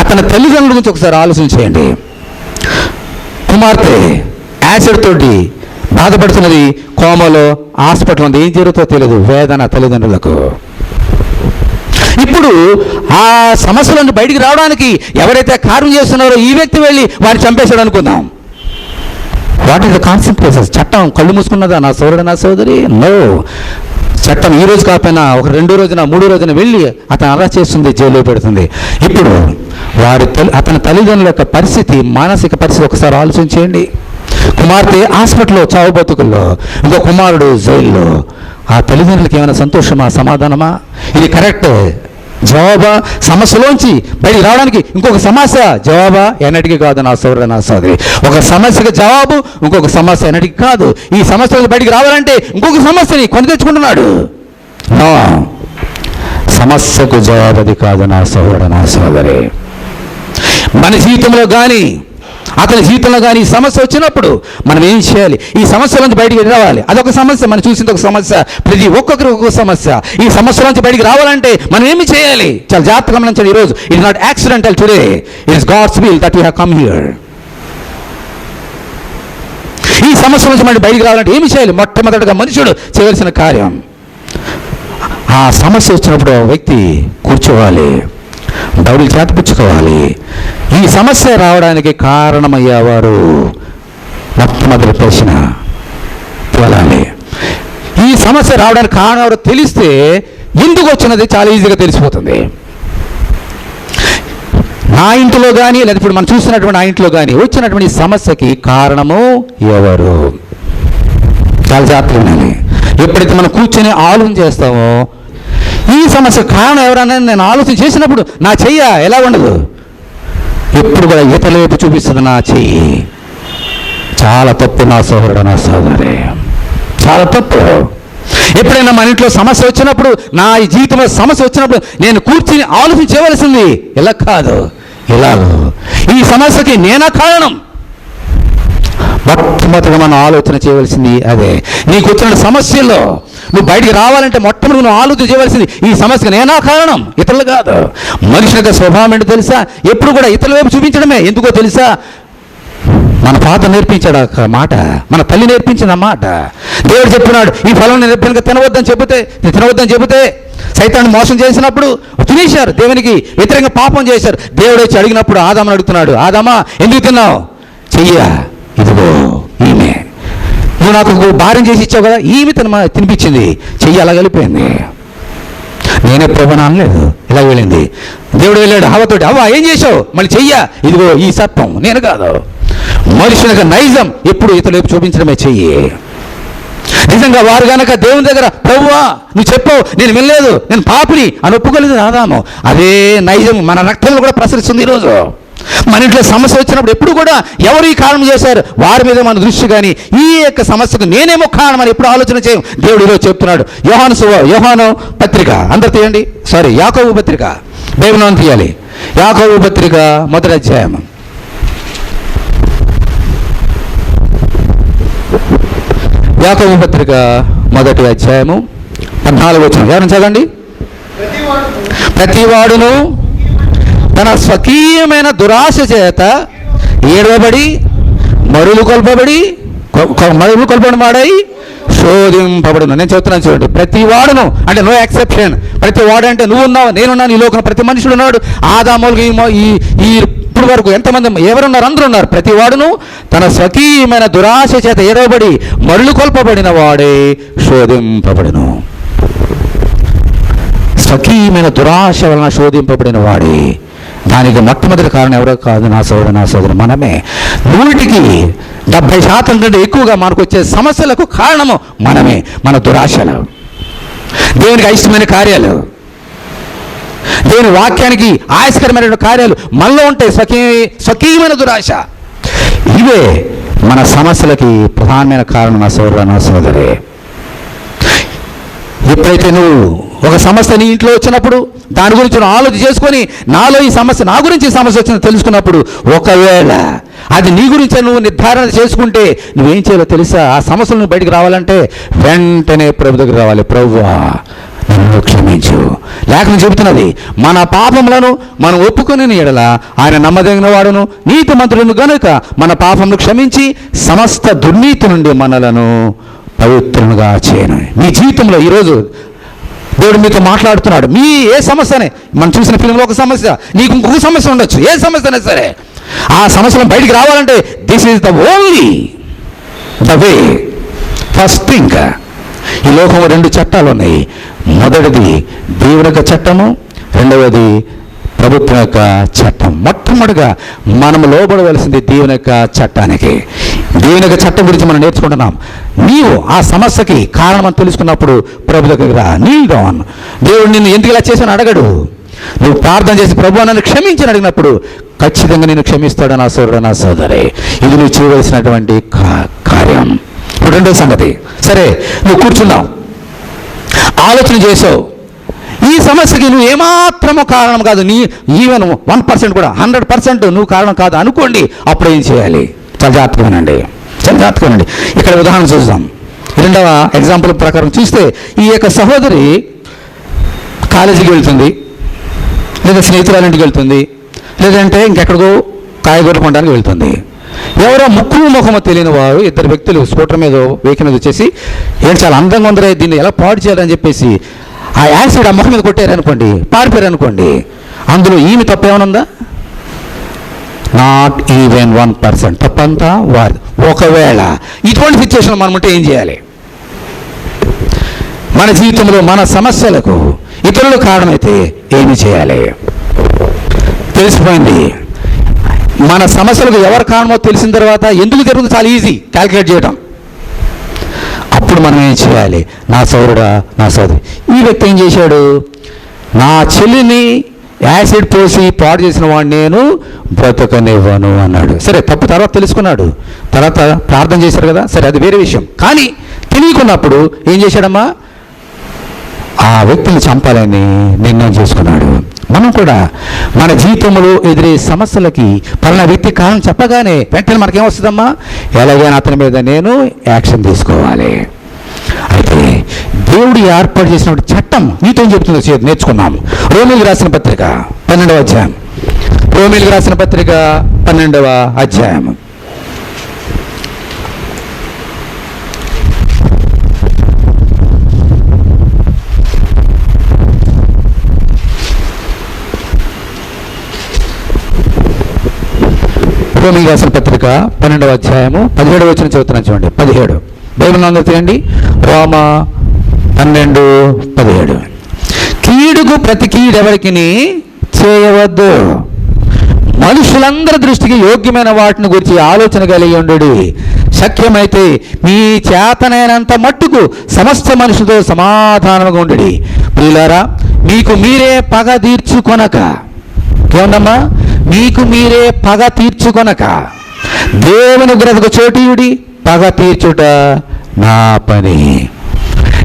అతని తల్లిదండ్రుల గురించి ఒకసారి ఆలోచించేయండి. కుమార్తె యాసిడ్ తోటి బాధపడుతున్నది, కోమలో హాస్పిటల్ ఉంది. ఏం జరుగుతుందో తెలియదు, వేదన తల్లిదండ్రులకు. ఇప్పుడు ఆ సమస్యల నుండి బయటికి రావడానికి ఎవరైతే కార్యం చేస్తున్నారో ఈ వ్యక్తి వెళ్ళి వారిని చంపేశాడు అనుకుందాం. What is the consequences? చట్టం కళ్ళు మూసుకున్నదా నా సోదరుడు నా సోదరి? నో. చట్టం ఈ రోజు కాకపోయినా ఒక 2వ రోజున 3వ రోజున వెళ్ళి అతను అరెస్ట్ చేస్తుంది, జైల్లో పెడుతుంది. ఇప్పుడు అతని తల్లిదండ్రుల యొక్క పరిస్థితి, మానసిక పరిస్థితి ఒకసారి ఆలోచించేయండి. కుమార్తె హాస్పిటల్లో చావు బతుకుల్లో, ఇంకో కుమారుడు జైల్లో. ఆ తల్లిదండ్రులకి ఏమైనా సంతోషమా, సమాధానమా? ఇది కరెక్ట్ జవాబా? సమస్యలోంచి బయటికి రావడానికి ఇంకొక సమస్య జవాబా? ఎన్నటికీ కాదు నా సోదరుడు నా సోదరి. ఒక సమస్యకు జవాబు, ఇంకొక సమస్య ఎన్నటికీ కాదు. ఈ సమస్య బయటికి రావాలంటే ఇంకొక సమస్యని కొని తెచ్చుకుంటున్నాడు. సమస్యకు జవాబు అది కాదు నా సోదరుడు నా సోదరి. మన జీవితంలో కానీ అతని జీవితంలో కానీ ఈ సమస్య వచ్చినప్పుడు మనం ఏం చేయాలి? ఈ సమస్య నుంచి బయటికి రావాలి. అదొక సమస్య, మనం చూసింది ఒక సమస్య. ప్రతి ఒక్కొక్కరికి ఒక్కొక్క సమస్య. ఈ సమస్య నుంచి బయటికి రావాలంటే మనం ఏమి చేయాలి? చాలా జాగ్రత్తగా గమనించండి. ఈరోజు it is not accidental today, it is God's will that you have come here. ఈ సమస్య నుంచి మనం బయటికి రావాలంటే ఏమి చేయాలి? మొట్టమొదటిగా మనుషుడు చేయవలసిన కార్యం, ఆ సమస్య వచ్చినప్పుడు వ్యక్తి కూర్చోవాలి, బైబిల్ చేతపుచ్చుకోవాలి. ఈ సమస్య రావడానికి కారణమయ్యేవారు మొట్టమొదటి ప్రశ్న తేలాలి. ఈ సమస్య రావడానికి కారణం ఎవరో తెలిస్తే ఎందుకు వచ్చినది చాలా ఈజీగా తెలిసిపోతుంది. నా ఇంట్లో కానీ లేదా ఇప్పుడు మనం చూస్తున్నటువంటి ఆ ఇంట్లో కానీ వచ్చినటువంటి సమస్యకి కారణము ఎవరు? చాలా జాగ్రత్తగా ఉండాలి. ఎప్పుడైతే మనం కూర్చొని ఆలోచన చేస్తామో ఈ సమస్య కారణం ఎవరన్నా నేను ఆలోచన చేసినప్పుడు నా చెయ్య ఎలా ఉండదు, ఎప్పుడు కూడా ఇతరుల వైపు చూపిస్తుంది నా చెయ్యి. చాలా తప్పు నా సోదరుడు, నా సోదరి, చాలా తప్పు. ఎప్పుడైనా మన ఇంట్లో సమస్య వచ్చినప్పుడు, నా ఈ జీవితంలో సమస్య వచ్చినప్పుడు నేను కూర్చుని ఆలోచన చేయవలసింది ఇలా కాదు, ఇలాగో ఈ సమస్యకి నేనా కారణం. మొట్టమొదటిగా మనం ఆలోచన చేయవలసింది అదే. నీకు వచ్చిన సమస్యల్లో నువ్వు బయటికి రావాలంటే మొట్టమొదటి నువ్వు ఆలోచన చేయవలసింది ఈ సమస్యకు నేనా కారణం, ఇతరులు కాదు. మనుషుల యొక్క స్వభావం ఏంటో తెలుసా? ఎప్పుడు కూడా ఇతరుల వైపు చూపించడమే. ఎందుకో తెలుసా? మన పాత నేర్పించాడు ఆ మాట, మన తల్లి నేర్పించిన మాట. దేవుడు చెప్పినాడు ఈ ఫలం నేను తినవద్దని చెబితే సైతాన్ని మోసం చేసినప్పుడు తినేశారు, దేవునికి వ్యతిరేకంగా పాపం చేశారు. దేవుడు వచ్చి అడిగినప్పుడు ఆదామని అడుగుతున్నాడు, ఆదామా ఎందుకు తిన్నావు? చెయ్యా, ఇదిగో ఈమె, నువ్వు నాకు భార్యం చేసి ఇచ్చావు కదా, ఈమె తినిపించింది, చెయ్యి అలా కలిపోయింది. నేనే ప్రభు అనలేదు, ఇలా వెళ్ళింది. దేవుడు వెళ్ళాడు హవ్వతోటి, అవ్వ ఏం చేసావు? మళ్ళీ చెయ్యా, ఇదిగో ఈ సర్పం, నేను కాదు. మనుషులకు నైజం ఎప్పుడు ఇతరులకు చూపించడమే చెయ్యి. నిజంగా వారు కనుక దేవుని దగ్గర ప్రభువా నువ్వు చెప్పావు నేను వినలేదు, నేను పాపిని అని ఒప్పుకోలేదు ఆదాము. అదే నైజం మన రక్తంలో కూడా ప్రసరిస్తుంది ఈరోజు. మన ఇంట్లో సమస్య వచ్చినప్పుడు ఎప్పుడు కూడా ఎవరు ఈ కారణం చేశారు వారి మీద మన దృష్టి కానీ ఈ యొక్క సమస్యకు నేనేమో కారణం అని ఎప్పుడు ఆలోచన చేయం. దేవుడు ఈరోజు చెప్తున్నాడు. యోహాను పత్రిక అందరు తీయండి, యాకోబు పత్రిక, బైబిల్ తీయాలి. యాకోబు పత్రిక 1వ అధ్యాయం. యాకోబు పత్రిక 1వ అధ్యాయము 14వ వచనం ఎవరైనా చదవండి. ప్రతివాడును తన స్వకీయమైన దురాశ చేత ఏడవబడి మరులు కొల్పబడి వాడై శోధింపబడును. నేను చెప్తున్నాను చూడండి, ప్రతి వాడును అంటే నో ఎక్సెప్షన్. ప్రతి వాడు అంటే నువ్వు ఉన్నావు, నేనున్నాను, ఈ లోకంలో ప్రతి మనుషుడు ఉన్నాడు. ఆదాములు ఈ ఇప్పుడు వరకు ఎంతమంది ఎవరున్నారు? అందరూ ఉన్నారు. ప్రతి వాడును తన స్వకీయమైన దురాశ చేత ఏడవబడి మరులు కొల్పబడిన వాడే శోధింపబడును. స్వకీయమైన దురాశ వలన శోధింపబడిన వాడే. దానికి మొట్టమొదటి కారణం ఎవరో కాదు, నా సోదరు మనమే. 100కి 70% కంటే ఎక్కువగా మనకు వచ్చే సమస్యలకు కారణము మనమే. మన దురాశలు, దేవునికి అయిష్టమైన కార్యాలు, దేవుని వాక్యానికి ఆయస్కరమైన కార్యాలు మనలో ఉంటాయి. స్వకీయమైన దురాశ, ఇవే మన సమస్యలకి ప్రధానమైన కారణం. నా సోదరే, ఎప్పుడైతే నువ్వు ఒక సమస్య నీ ఇంట్లో వచ్చినప్పుడు దాని గురించి నువ్వు ఆలోచన చేసుకొని నాలో ఈ సమస్య, నా గురించి ఈ సమస్య వచ్చింది తెలుసుకున్నప్పుడు, ఒకవేళ అది నీ గురించి నువ్వు నిర్ధారణ చేసుకుంటే నువ్వేం చేయాలో తెలుసా? ఆ సమస్యలు నువ్వు బయటికి రావాలంటే వెంటనే ప్రభు దగ్గర రావాలి. ప్రభువా నన్ను క్షమించు. లేఖనం చెబుతున్నది, మన పాపములను మనం ఒప్పుకొని ఎడల ఆయన నమ్మదగిన వాడును నీతిమంతుడును గనుక మన పాపమును క్షమించి సమస్త దుర్నీతి నుండి మనలను పవిత్రులుగా చేయను. మీ జీవితంలో ఈరోజు దేవుడు మీతో మాట్లాడుతున్నాడు. మీ ఏ సమస్యనే, మనం చూసిన ఫిలింలో ఒక సమస్య, నీకు ఇంకొక సమస్య ఉండొచ్చు, ఏ సమస్య అయినా సరే ఆ సమస్యలను బయటికి రావాలంటే this is the only the way. First thing, ఈ లోకంలో 2 చట్టాలు ఉన్నాయి. మొదటిది దేవుని యొక్క చట్టము, రెండవది ప్రభుత్వం యొక్క చట్టం. మొట్టమొదటిగా మనం లోబడవలసింది దేవుని యొక్క చట్టానికి. దేవుని యొక్క చట్టం గురించి మనం నేర్చుకుంటున్నాం. నీవు ఆ సమస్యకి కారణం అని తెలుసుకున్నప్పుడు ప్రభు దగ్గర రా, నీల్ డౌన్. దేవుడు నిన్ను ఎందుకు ఇలా చేశాను అడగడు. నువ్వు ప్రార్థన చేసి ప్రభు నన్ను క్షమించని అడిగినప్పుడు ఖచ్చితంగా నేను క్షమిస్తాడు. నా సోదరే, ఇది నువ్వు చేయవలసినటువంటి కార్యం. ఇప్పుడు రెండో సంగతి, సరే నువ్వు కూర్చున్నావు, ఆలోచన చేసావు, ఈ సమస్యకి నువ్వు ఏమాత్రమో కారణం కాదు, నీ ఈవెన్ 1% కూడా 100% నువ్వు కారణం కాదు అనుకోండి. అప్పుడు ఏం చేయాలి? చాలా జాగ్రత్తగానండి. ఇక్కడ ఉదాహరణ చూద్దాం. 2వ ఎగ్జాంపుల్ ప్రకారం చూస్తే ఈ యొక్క సహోదరి కాలేజీకి వెళ్తుంది, లేదా స్నేహితురాలింటికి వెళ్తుంది, లేదంటే ఇంకెక్కడికో కాయగూర కొనడానికి వెళ్తుంది. ఎవరో ముఖము తెలియని వారు 2 వ్యక్తులు స్కూటర్ మీద వెహికల్ మీద వచ్చేసి ఏంటి చాలా అందంగా ఉందరే, దీన్ని ఎలా పాడు చేయాలని చెప్పేసి ఆ యాసిడ్ ఆ ముఖం మీద కొట్టారనుకోండి, పారిపోయారనుకోండి, అందులో ఈమె తప్పేమనుందా? Not even 1%. తప్పంతా వారు. ఒకవేళ ఇటువంటి సిచ్యువేషన్ మనం ఉంటే ఏం చేయాలి? మన జీవితంలో మన సమస్యలకు ఇతరులు కారణమైతే ఏమి చేయాలి? తెలిసిపోయింది. మన సమస్యలకు ఎవరు కారణమో తెలిసిన తర్వాత ఎందుకు జరుగుతుంది చాలా ఈజీ క్యాల్కులేట్ చేయడం. అప్పుడు మనం ఏం చేయాలి? నా సోదరుడా, నా సోదరి, ఈ వ్యక్తి ఏం చేశాడు? నా చెల్లిని యాసిడ్ పోసి పాడు చేసిన వాడిని నేను బ్రతకనివ్వను అన్నాడు. సరే, తప్పు తర్వాత తెలుసుకున్నాడు, తర్వాత ప్రార్థన చేశారు కదా, సరే అది వేరే విషయం. కానీ తెలియకున్నప్పుడు ఏం చేశాడమ్మా? ఆ వ్యక్తిని చంపాలని నిర్ణయం చేసుకున్నాడు. మనం కూడా మన జీవితంలో ఎదురే సమస్యలకి పలానా వ్యక్తి కారణం చెప్పగానే వెంటనే మనకేమొస్తుందమ్మా? ఎలాగైనా అతని మీద నేను యాక్షన్ తీసుకోవాలి. అయితే దేవుడు ఏర్పాటు చేసిన చట్టం నీతో ఏం చెప్తుందో నేర్చుకున్నాము. రోమీయులకు రాసిన పత్రిక 12వ అధ్యాయం. రోమీయులకు రాసిన పత్రిక 12వ అధ్యాయం. రోమీయులకు రాసిన పత్రిక 12వ అధ్యాయము 17వ వచనం చదువుతున్నాను చూడండి. 17 బైబిల్ అందరూ తీయండి. రోమ 12:17. కీడుకు ప్రతి కీడెవరికి చేయవద్దు, మనుషులందరి దృష్టికి యోగ్యమైన వాటిని గురించి ఆలోచన కలిగి ఉండు. శక్యమైతే మీ చేతనైనంత మట్టుకు సమస్త మనుషులతో సమాధానంగా ఉండు. ప్రియులారా, మీకు మీరే పగ తీర్చుకొనక, ఏమన్నమ్మా? మీకు మీరే పగ తీర్చుకొనక దేవుని గ్రహకు చోటీయుడి. పగ తీర్చుట నా పని,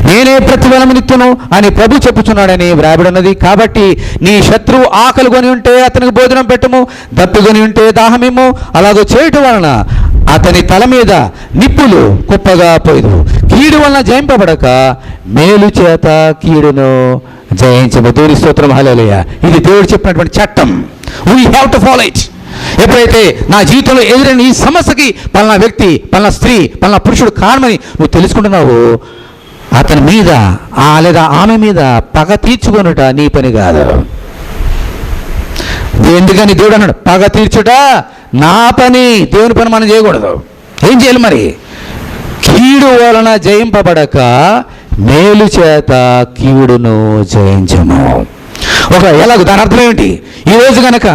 నేనే ప్రతిఫలమునిత్తును అని ప్రభు చెప్పుచున్నాడని వ్రాయబడినది. కాబట్టి నీ శత్రువు ఆకలి కొని ఉంటే అతనికి భోజనం పెట్టుము, దప్పికొని ఉంటే దాహమిమ్ము. అలాగో చేయటం వలన అతని తల మీద నిప్పులు కుప్పగా పోయిదు. కీడు వలన జయింపబడక మేలు చేత కీడును జయించము. దేవుని స్తోత్రం, హల్లెలూయా. ఇది దేవుడు చెప్పినటువంటి చట్టం. We have to follow it. ఎప్పుడైతే నా జీవితంలో ఎదురైన ఈ సమస్యకి పలానా వ్యక్తి, పలానా స్త్రీ, పలానా పురుషుడు కారణమని నువ్వు తెలుసుకుంటున్నావు, అతని మీద లేదా ఆమె మీద పగ తీర్చుకొనుట నీ పని కాదు. ఎందుకని దేవుడు అన్నాడు, పగ తీర్చుట నా పని. దేవుని పని మనం చేయకూడదు. ఏం చేయాలి మరి? కీడు వలన జయింపబడక మేలు చేత కీడును జయించము. ఎలాగో దాని అర్థం ఏమిటి? ఈరోజు కనుక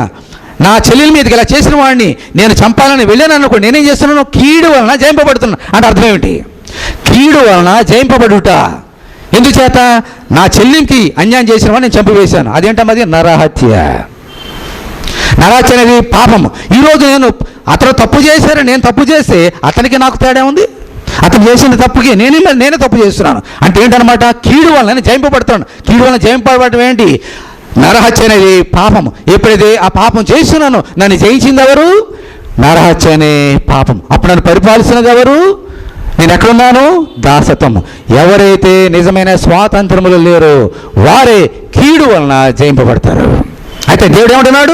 నా చెల్లెల మీదకి ఇలా చేసిన వాడిని నేను చంపాలని వెళ్ళాను అనుకో, నేనేం చేస్తున్నాను? కీడు వలన జయింపబడుతున్నా అంటే అర్థం ఏమిటి? కీడు వలన జయింపబడుట. ఎందుచేత? నా చెల్లికి అన్యాయం చేసిన వాడిని నేను చంపివేశాను. అదేంటమ్మది? నరహత్య. నరహత్య అనేది పాపము. ఈరోజు అతను తప్పు చేశారు, నేను తప్పు చేస్తే అతనికి నాకు తేడా ఉంది? అతను చేసిన తప్పుకి నేనే తప్పు చేస్తున్నాను అంటే ఏంటనమాట? కీడు వలన జయింపబడుతున్నాను. కీడు వలన జయింపబడటం ఏంటి? నరహత్య అనేది పాపము. ఎప్పుడైతే ఆ పాపం చేస్తున్నానో నన్ను జయించింది ఎవరు? నరహత్య అనే పాపం. అప్పుడు నన్ను పరిపాలిస్తున్నది ఎవరు? నేను ఎక్కడున్నాను? దాసత్వము. ఎవరైతే నిజమైన స్వాతంత్రములు లేరో వారే కీడు వలన జయింపబడతారు. అయితే దేవుడు ఏమంటున్నాడు?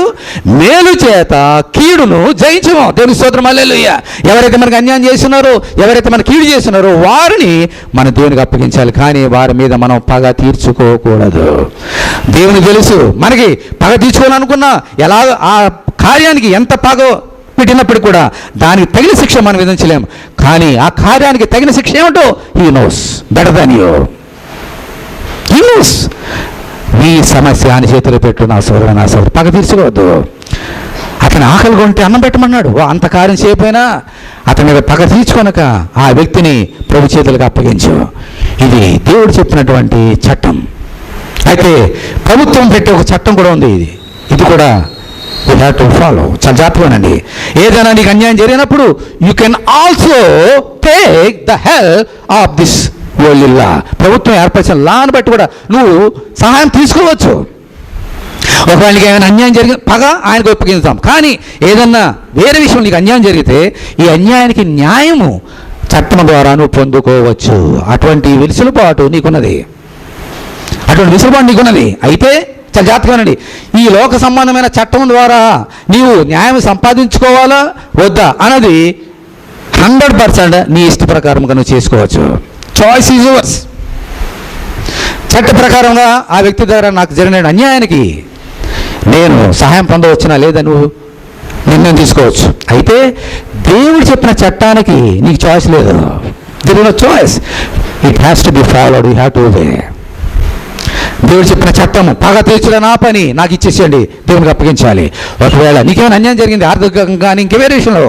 మేలు చేత కీడును జయించము. దేవుని స్తోత్రం, హల్లెలూయా. ఎవరైతే మనకు అన్యాయం చేస్తున్నారో, ఎవరైతే మన కీడు చేస్తున్నారో వారిని మన దేవునికి అప్పగించాలి. కానీ వారి మీద మనం పగ తీర్చుకోకూడదు. దేవుని తెలుసు మనకి పగ తీర్చుకోవాలనుకున్నా ఎలా ఆ కార్యానికి ఎంత పగ పెట్టినప్పటికీ కూడా దానికి తగిన శిక్ష మనం విధించలేము. కానీ ఆ కార్యానికి తగిన శిక్ష ఏమిటో he knows better than you. He knows. నీ సమస్య అని చేతిలో పెట్టు నా సోదరు, నా సోదరు. పగ తీర్చుకోవద్దు. అతను ఆకలి కొంటే అన్నం పెట్టమన్నాడు. అంత కార్యం చేయకపోయినా అతని మీద పగ తీర్చుకొనక ఆ వ్యక్తిని ప్రభు చేతులకు అప్పగించు. ఇది దేవుడు చెప్పినటువంటి చట్టం. అయితే ప్రభుత్వం పెట్టే ఒక చట్టం కూడా ఉంది. ఇది కూడా యూ హ్యావ్ టు ఫాలో. చాలా జాగ్రత్తగానండి. ఏదైనా నీకు అన్యాయం జరిగినప్పుడు you can also take the help of this world law. ప్రభుత్వం ఏర్పరిచిన లాను బట్టి కూడా నువ్వు సహాయం తీసుకోవచ్చు. ఒకవేళకి ఏమైనా అన్యాయం జరిగిన పగ ఆయనకు ఒప్పగించాం. కానీ ఏదన్నా వేరే విషయం నీకు అన్యాయం జరిగితే ఈ అన్యాయానికి న్యాయము చట్టం ద్వారా నువ్వు పొందుకోవచ్చు. అటువంటి వెసులుబాటు నీకున్నది. అయితే చాలా జాగ్రత్తగానండి. ఈ లోక సంబంధమైన చట్టం ద్వారా నీవు న్యాయం సంపాదించుకోవాలా వద్దా అన్నది 100% నీ ఇష్ట ప్రకారంగా నువ్వు చేసుకోవచ్చు. Choice is yours. చట్ట ప్రకారంగా ఆ వ్యక్తి దగ్గర నాకు జరిగిన అన్యాయానికి నేను సహాయం పొందవచ్చునా లేదా నువ్వు నిర్ణయం తీసుకోవచ్చు. అయితే దేవుడు చెప్పిన చట్టానికి నీకు చాయిస్ లేదు. There is no choice. It has to be followed. You have to obey. దేవుడు చెప్పిన చట్టము పగ తీర్చుట నా పని, నాకు ఇచ్చేసేయండి, దేవునికి అప్పగించాలి. ఒకవేళ నీకేమైనా అన్యాయం జరిగింది ఆర్థికంగా కానీ ఇంకే వేరే విషయంలో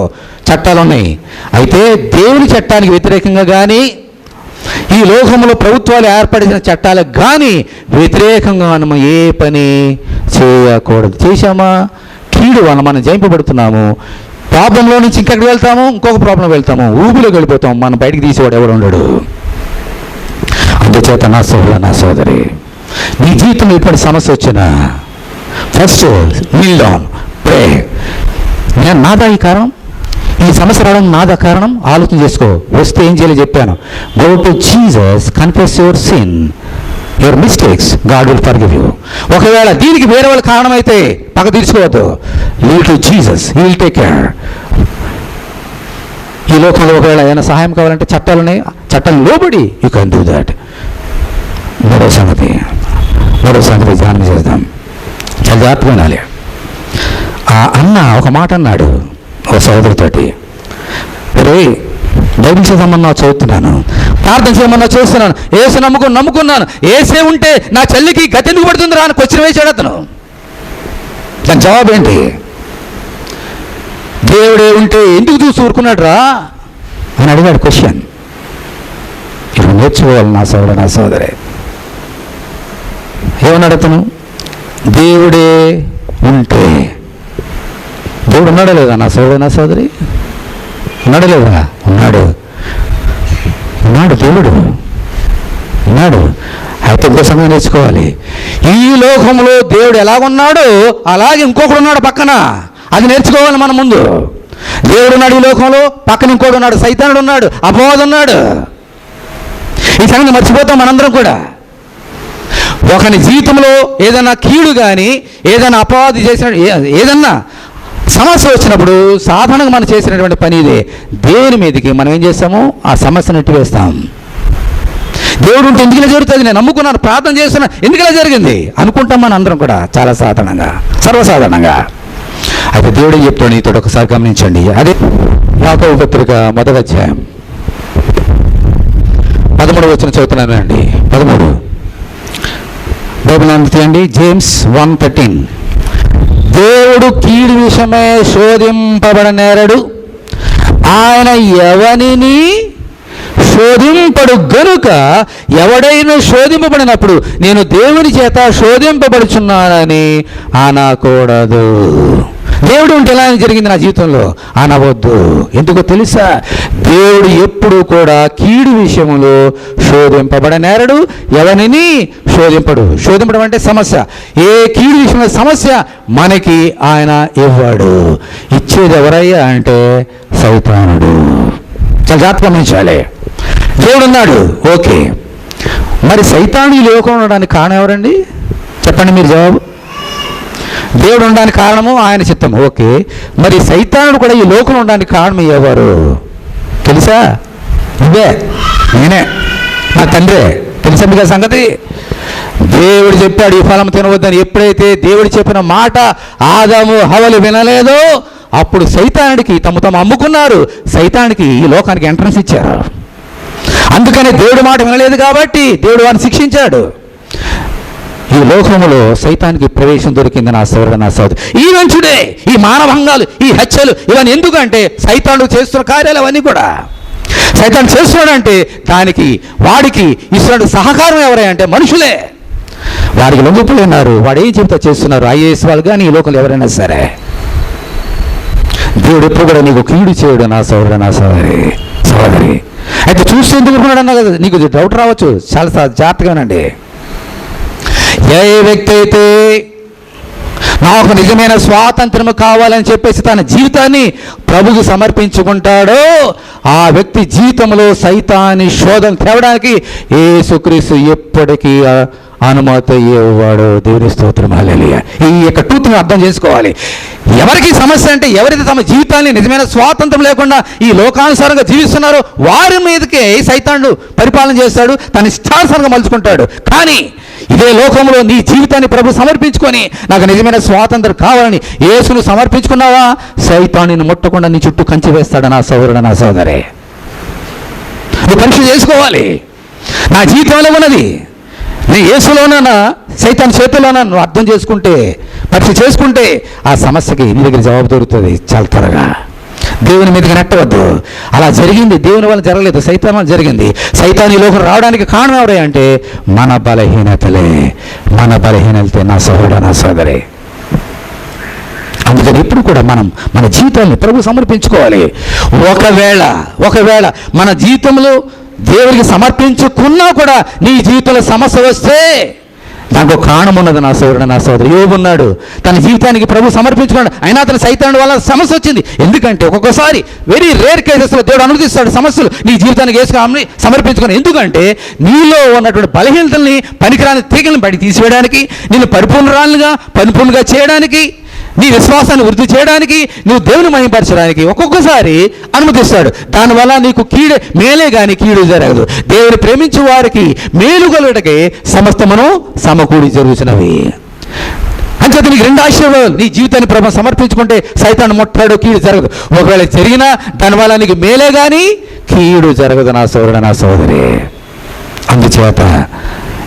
చట్టాలు ఉన్నాయి. అయితే దేవుని చట్టానికి వ్యతిరేకంగా కానీ ఈ లోకంలో ప్రభుత్వాలు ఏర్పడిన చట్టాలకు కానీ వ్యతిరేకంగా మనం ఏ పని చేయకూడదు. చేశామా కీడు వల్ల మనం జయింపబడుతున్నాము. ప్రాబ్లంలో నుంచి ఇంకెక్కడికి వెళ్తాము, ఇంకొక ప్రాబ్లం వెళ్తాము, ఊపిలోకి వెళ్ళిపోతాం. మనం బయటికి తీసేవాడు ఎవడు ఉండడు. అందుచేత నా సోదరు నా సోదరి, నీ జీవితంలో ఎటువంటి సమస్య వచ్చినా ఫస్ట్ నీల్ డౌన్ ప్రే. నేను నాదా ఈ కారణం, ఈ సమస్య రావడం నాదా కారణం, ఆలోచన చేసుకో. వస్తే ఏం చేయాలో చెప్పాను. Go to Jesus, confess your sin, your mistakes, God will forgive you. ఒకవేళ దీనికి వేరే వాళ్ళ కారణమైతే పక్క తీర్చుకోవద్దు. Leave to Jesus, he will take care. ఈ లోకంలో ఒకవేళ ఏదైనా సహాయం కావాలంటే చట్టాలని చట్టం లోబడి యూ కెన్ డూ దాట్. మూడో సంగతి ధ్యానం చేద్దాం. చాలా జాగ్రత్తగా వినాలి. ఆ అన్న ఒక మాట అన్నాడు ఒక సోదరుతోటి, రే బైబిల్ చదవమన్నా చదువుతున్నాను, ప్రార్థన చేయమన్నా చేస్తున్నాను, ఏసు నమ్ముకున్నాను, ఏసే ఉంటే నా చెల్లికి గతి ఎందుకు పడుతుంది రా అని క్వశ్చన్ వేసాడు అతను. దాని జవాబు ఏంటి? దేవుడే ఉంటే ఎందుకు చూసి ఊరుకున్నాడు రా అని అడిగాడు క్వశ్చన్. ఇలా నేర్చుకోవాలి నా సోదరు నా సోదరే. ఏమన్నాడు అతను? దేవుడే ఉంటే, దేవుడు ఉన్నాడా లేదా నా సోదరు నా సోదరి? ఉన్నాడా లేదా? ఉన్నాడు దేవుడు ఉన్నాడు. అయితే ఇంకో సమయం నేర్చుకోవాలి. ఈ లోకంలో దేవుడు ఎలాగున్నాడో అలాగే ఇంకొకడు ఉన్నాడు పక్కన. అది నేర్చుకోవాలి మనం ముందు. దేవుడు ఉన్నాడు ఈ లోకంలో, పక్కన ఇంకోడు ఉన్నాడు, సైతానుడు ఉన్నాడు, అపవాది ఉన్నాడు. ఈ సంగతి మర్చిపోతాం మనందరం కూడా. ఒకని జీవితంలో ఏదైనా కీడు కానీ, ఏదైనా అపవాది చేసిన ఏదన్నా సమస్య వచ్చినప్పుడు సాధారణంగా మనం చేసినటువంటి పని ఇదే. దేవుని మీదకి మనం ఏం చేస్తామో ఆ సమస్యను నెట్టివేస్తాం. దేవుడు ఉంటే ఎందుకు ఇలా జరుగుతుంది, నేను నమ్ముకున్నాను, ప్రార్థన చేస్తున్నా, ఎందుకు ఇలా జరిగింది అనుకుంటాం మన అందరం కూడా, చాలా సాధారణంగా, సర్వసాధారణంగా. అయితే దేవుడు ఏం చెప్తాడు నీతో ఒకసారి గమనించండి. అదే యాకోబు పత్రిక 1వ అధ్యాయం 13వ వచనం చదువుతున్నానండి. 13 బైబిల్ తీయండి. జేమ్స్ 1:13. దేవుడు కీడు విషయమే శోధింపబడనేరడు, ఆయన ఎవనిని శోధింపడు గనుక ఎవడైనా శోధింపబడినప్పుడు నేను దేవుని చేత శోధింపబడుచున్నానని అనకూడదు. దేవుడు ఉంటే ఎలా జరిగింది నా జీవితంలో అనవద్దు. ఎందుకో తెలుసా? దేవుడు ఎప్పుడు కూడా కీడు విషయంలో శోధింపబడనేరడు, ఎవరిని శోధింపడం అంటే సమస్య. ఏ కీడు విషయంలో సమస్య మనకి ఆయన ఇవ్వడు. ఇచ్చేది ఎవరయ్యా అంటే సైతానుడు. చాలా జాగ్రత్తగా గమనించాలి. దేవుడు ఉన్నాడు, ఓకే. మరి సైతానుడు ఈ లోకంలో ఉండడానికి కారణం ఎవరండి? చెప్పండి మీరు జవాబు. దేవుడు ఉండడానికి కారణము ఆయన చిత్తం, ఓకే. మరి సైతానుడు కూడా ఈ లోకంలో ఉండడానికి కారణం ఎవరు తెలుసా? నువ్వే, నేనే, నా తండ్రే. తెలుసా మీకు సంగతి? దేవుడు చెప్పాడు ఈ ఫలం తినవద్దని. ఎప్పుడైతే దేవుడు చెప్పిన మాట ఆదాము హవ్వలు వినలేదో అప్పుడు సైతానుడికి తమ అమ్ముకున్నారు. సైతానుడికి ఈ లోకానికి ఎంట్రన్స్ ఇచ్చారు. అందుకని దేవుడి మాట వినలేదు కాబట్టి దేవుడు వారిని శిక్షించాడు. ఈ లోకంలో సైతానికి ప్రవేశం దొరికింది నా సోదరుడు నా సోదరి. ఈ వంచుడే, ఈ మానభంగాలు, ఈ హత్యలు ఇవన్నీ ఎందుకంటే సైతానుడు చేస్తున్న కార్యాలు అవన్నీ కూడా. సైతాను చేస్తున్నాడంటే దానికి వాడికి ఇస్తున్న సహకారం ఎవరై అంటే మనుషులే. వాడికి లొంగిపోయినారు, వాడు ఏం చెబుతా చేస్తున్నారు. ఐఏఎస్ వాళ్ళు కానీ ఈ లోకంలో ఎవరైనా సరే. దేవుడు ఎప్పుడు కూడా నీకు కీడు చేయడు నా సోదరుడు నా సోదరి. అయితే చూస్తే ఎందుకు ఊరుకున్నాడు అన్నా కదా, నీకు డౌట్ రావచ్చు. చాలా జాగ్రత్తగానండి. ఏ వ్యక్తి అయితే నాకు నిజమైన స్వాతంత్రము కావాలని చెప్పేసి తన జీవితాన్ని ప్రభుకు సమర్పించుకుంటాడో ఆ వ్యక్తి జీవితంలో సైతాన్ని శోధన తేవడానికి యేసుక్రీస్తు ఎప్పటికీ అనుమతి ఇవ్వడు. దేవుని స్తోత్రం, హల్లెలూయా. ఈ యొక్క ట్రూత్ని అర్థం చేసుకోవాలి. ఎవరికి సమస్య అంటే ఎవరైతే తమ జీవితాన్ని నిజమైన స్వాతంత్రం లేకుండా ఈ లోకానుసారంగా జీవిస్తున్నారో వారి మీదకే సైతానుడు పరిపాలన చేస్తాడు, తన ఇష్టానుసారంగా మలుచుకుంటాడు. కానీ ఇదే లోకంలో నీ జీవితాన్ని ప్రభు సమర్పించుకొని నాకు నిజమైన స్వాతంత్రం కావాలని యేసును సమర్పించుకున్నావా, సైతానుని ముట్టకుండా నీ చుట్టూ కంచె వేస్తాడు నా సోదరుడు నా సోదరే. నువ్వు పరీక్ష చేసుకోవాలి. నా జీవితంలో ఉన్నది నీ యేసులోనా సైతాన్ చేతుల్లోనా నువ్వు అర్థం చేసుకుంటే, పరీక్ష చేసుకుంటే ఆ సమస్యకి నీ దగ్గర జవాబు దొరుకుతుంది చాలా త్వరగా. దేవుని మీదకి నెట్టవద్దు. అలా జరిగింది దేవుని వల్ల జరగలేదు, సైతాన్ వల్ల జరిగింది. సైతాన్ ఈ లోకం రావడానికి కారణం ఎవరే అంటే మన బలహీనతలే. మన బలహీనతలే నా సహోదరుడు, నా సోదరి. అందుకని ఇప్పుడు కూడా మనం మన జీవితాన్ని ప్రభు సమర్పించుకోవాలి. ఒకవేళ మన జీవితంలో దేవుడికి సమర్పించుకున్నా కూడా నీ జీవితంలో సమస్య వస్తే దానికి ఒక కారణం ఉన్నది నా సోదరుడు, నా సోదరి. యోబు ఉన్నాడు, తన జీవితానికి ప్రభు సమర్పించుకున్నాడు, అయినా అతని సైతానుడి వల్ల సమస్య వచ్చింది. ఎందుకంటే ఒక్కొక్కసారి వెరీ రేర్ కేసెస్లో దేవుడు అనుమతిస్తాడు సమస్యలు నీ జీవితానికి వేసుకుని సమర్పించుకుని. ఎందుకంటే నీలో ఉన్నటువంటి బలహీనతల్ని, పనికిరాని తీగలను బయట తీసివేయడానికి, నిన్ను పరిపూర్ణంగా చేయడానికి, నీ విశ్వాసాన్ని వృద్ధి చేయడానికి, నువ్వు దేవుని మహిమపరచడానికి ఒక్కొక్కసారి అనుమతిస్తాడు. దానివల్ల నీకు మేలే కానీ కీడు జరగదు. దేవుని ప్రేమించే వారికి మేలు కలుగుటకి సమస్తమును సమకూడి జరుగుతున్నవి. అంచేత నీకు 2 ఆశీర్వాదాలు. నీ జీవితాన్ని ప్రభు సమర్పించుకుంటే సైతాన్ని ముట్టాడు, కీడు జరగదు. ఒకవేళ జరిగినా దానివల్ల నీకు మేలే కానీ కీడు జరగదు నా సోదరుడు, నా సోదరి. అందుచేత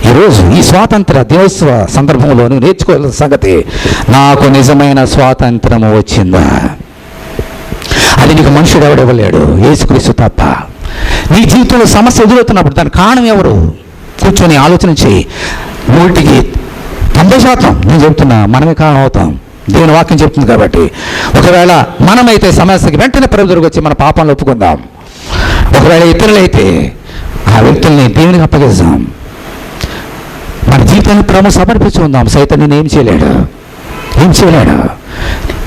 ఈరోజు ఈ స్వాతంత్ర దినోత్సవ సందర్భంలో నువ్వు నేర్చుకోవాల్సిన సంగతి, నాకు నిజమైన స్వాతంత్రము వచ్చిందా? అది నీకు మనుషుడు ఎవడెవలేడు, యేసుక్రీస్తు తప్ప. నీ జీవితంలో సమస్య ఎదురవుతున్నప్పుడు దానికి కారణం ఎవరు? కూర్చొని ఆలోచన చేయి. 90% నేను చెప్తున్నా మనమే కారణం అవుతాం. దేవుని వాక్యం చెప్తుంది కాబట్టి. ఒకవేళ మనమైతే సమస్యకి వెంటనే ప్రభు దగ్గరికి వచ్చి మన పాపాలను ఒప్పుకుందాం. ఒకవేళ ఇతరులైతే ఆ వ్యక్తుల్ని దేవునికి అప్పగిస్తాం. మన జీవితాన్ని ప్రభు సమర్పించుకుందాం. సైతం నేను ఏం చేయలేడు.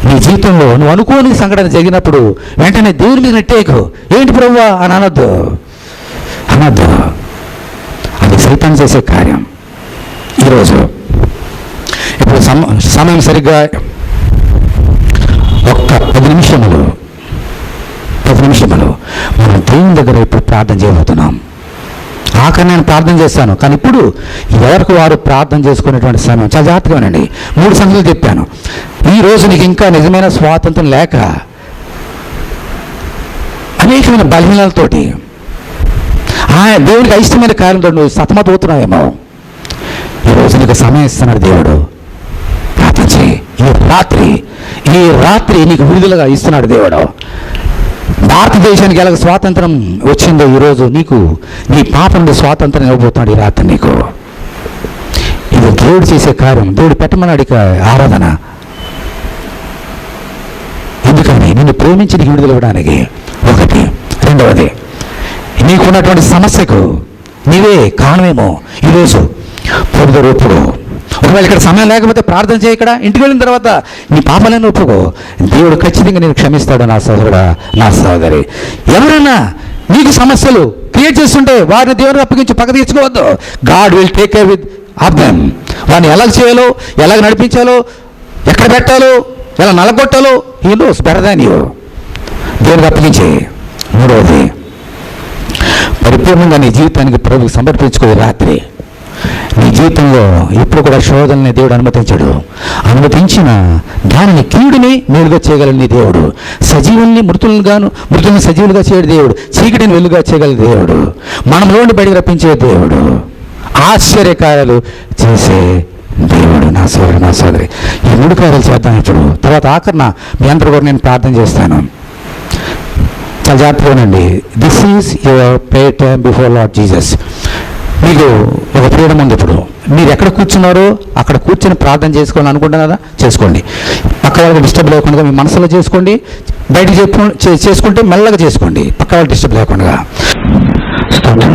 నీ జీవితంలో నువ్వు అనుకోని సంఘటన జరిగినప్పుడు వెంటనే దేవుని మీద నెట్టేకు. ఏంటి ప్రభువా అని అనొద్దు. అది సైతాన్ చేసే కార్యం. ఈరోజు ఇప్పుడు సమయం సరిగ్గా ఒక్క 10 నిమిషములు మనం దేవుని దగ్గర ఇప్పుడు ప్రార్థన చేయబోతున్నాం. ఆఖరి నేను ప్రార్థన చేస్తాను, కానీ ఇప్పుడు ఎవరికి వారు ప్రార్థన చేసుకునేటువంటి సమయం. చాలా జాగ్రత్తగా వినండి. 3 సంగతులు చెప్పాను. ఈ రోజు నీకు ఇంకా నిజమైన స్వాతంత్రం లేక అనేకమైన బలహీనతలతోటి దేవునికి అయిష్టమైన కార్యంతో నువ్వు సతమతవుతున్నావేమో. ఈరోజు నీకు సమయం ఇస్తున్నాడు దేవుడు. ప్రార్థన చేయి. ఈ రాత్రి నీకు విడుదలగా ఇస్తున్నాడు దేవుడు. భారతదేశానికి ఎలాగ స్వాతంత్రం వచ్చిందో ఈరోజు నీకు నీ పాప నుండి స్వాతంత్రం ఇవ్వబోతున్నాడు ఈ రాత్రి నీకు. ఇది దేవుడు చేసే కార్యం. దేవుడు పెట్టమన్నాడు ఇక ఆరాధన. ఎందుకని నిన్ను ప్రేమించి నీకు విడుదల ఇవ్వడానికి. ఒకటి. రెండవది, నీకున్నటువంటి సమస్యకు నీవే కారణమేమో ఈరోజు పొరుదరూపుడు. ఒకవేళ ఇక్కడ సమయం లేకపోతే ప్రార్థన చేయి. ఇక్కడ ఇంటికి వెళ్ళిన తర్వాత నీ పాపాలను ఒప్పుకో. దేవుడు ఖచ్చితంగా నేను క్షమిస్తాడు నా సోదరుడా, నా సోదరి. ఎవరైనా నీకు సమస్యలు క్రియేట్ చేస్తుంటే వారిని దేవుడికి అప్పగించి పక్క తీర్చుకోవద్దు. God will take care with of them. వారిని ఎలాగ చేయాలో, ఎలాగ నడిపించాలో, ఎక్కడ పెట్టాలో, ఎలా నలగొట్టాలో he knows better than you. దేవుడికి అప్పగించే. మూడవది, పరిపూర్ణంగా నీ జీవితానికి ప్రభువుకు సమర్పించుకో. రాత్రి నీ జీవితంలో ఇప్పుడు కూడా శోధనని దేవుడు అనుమతించిన దానిని కీడుని మేలుగా చేయగల నీ దేవుడు. సజీవుల్ని మృతులను సజీవులుగా చేయడు దేవుడు. చీకటిని వెలుగుగా చేయగల దేవుడు. మనలోని బయటకు రప్పించే దేవుడు. ఆశ్చర్యకార్యాలు చేసే దేవుడు. నా సోదరు, నా సోదరి, ఈ 3 కార్యాలు చేద్దాం ఇప్పుడు. తర్వాత ఆఖరణ మీ అందరూ కూడా నేను ప్రార్థన చేస్తాను. చాలా జాగ్రత్తగానండి. This is your prayer time before Lord Jesus. మీకు ఒక ఫ్రీడమ్ ఉంది. ఇప్పుడు మీరు ఎక్కడ కూర్చున్నారో అక్కడ కూర్చొని ప్రార్థన చేసుకోవాలని అనుకుంటున్నారా? చేసుకోండి. పక్క వాళ్ళకి డిస్టర్బ్ లేకుండా మీ మనసులో చేసుకోండి. బయట చేసుకుంటే మెల్లగా చేసుకోండి, పక్క వాళ్ళు డిస్టర్బ్ లేకుండా. స్తోత్రం.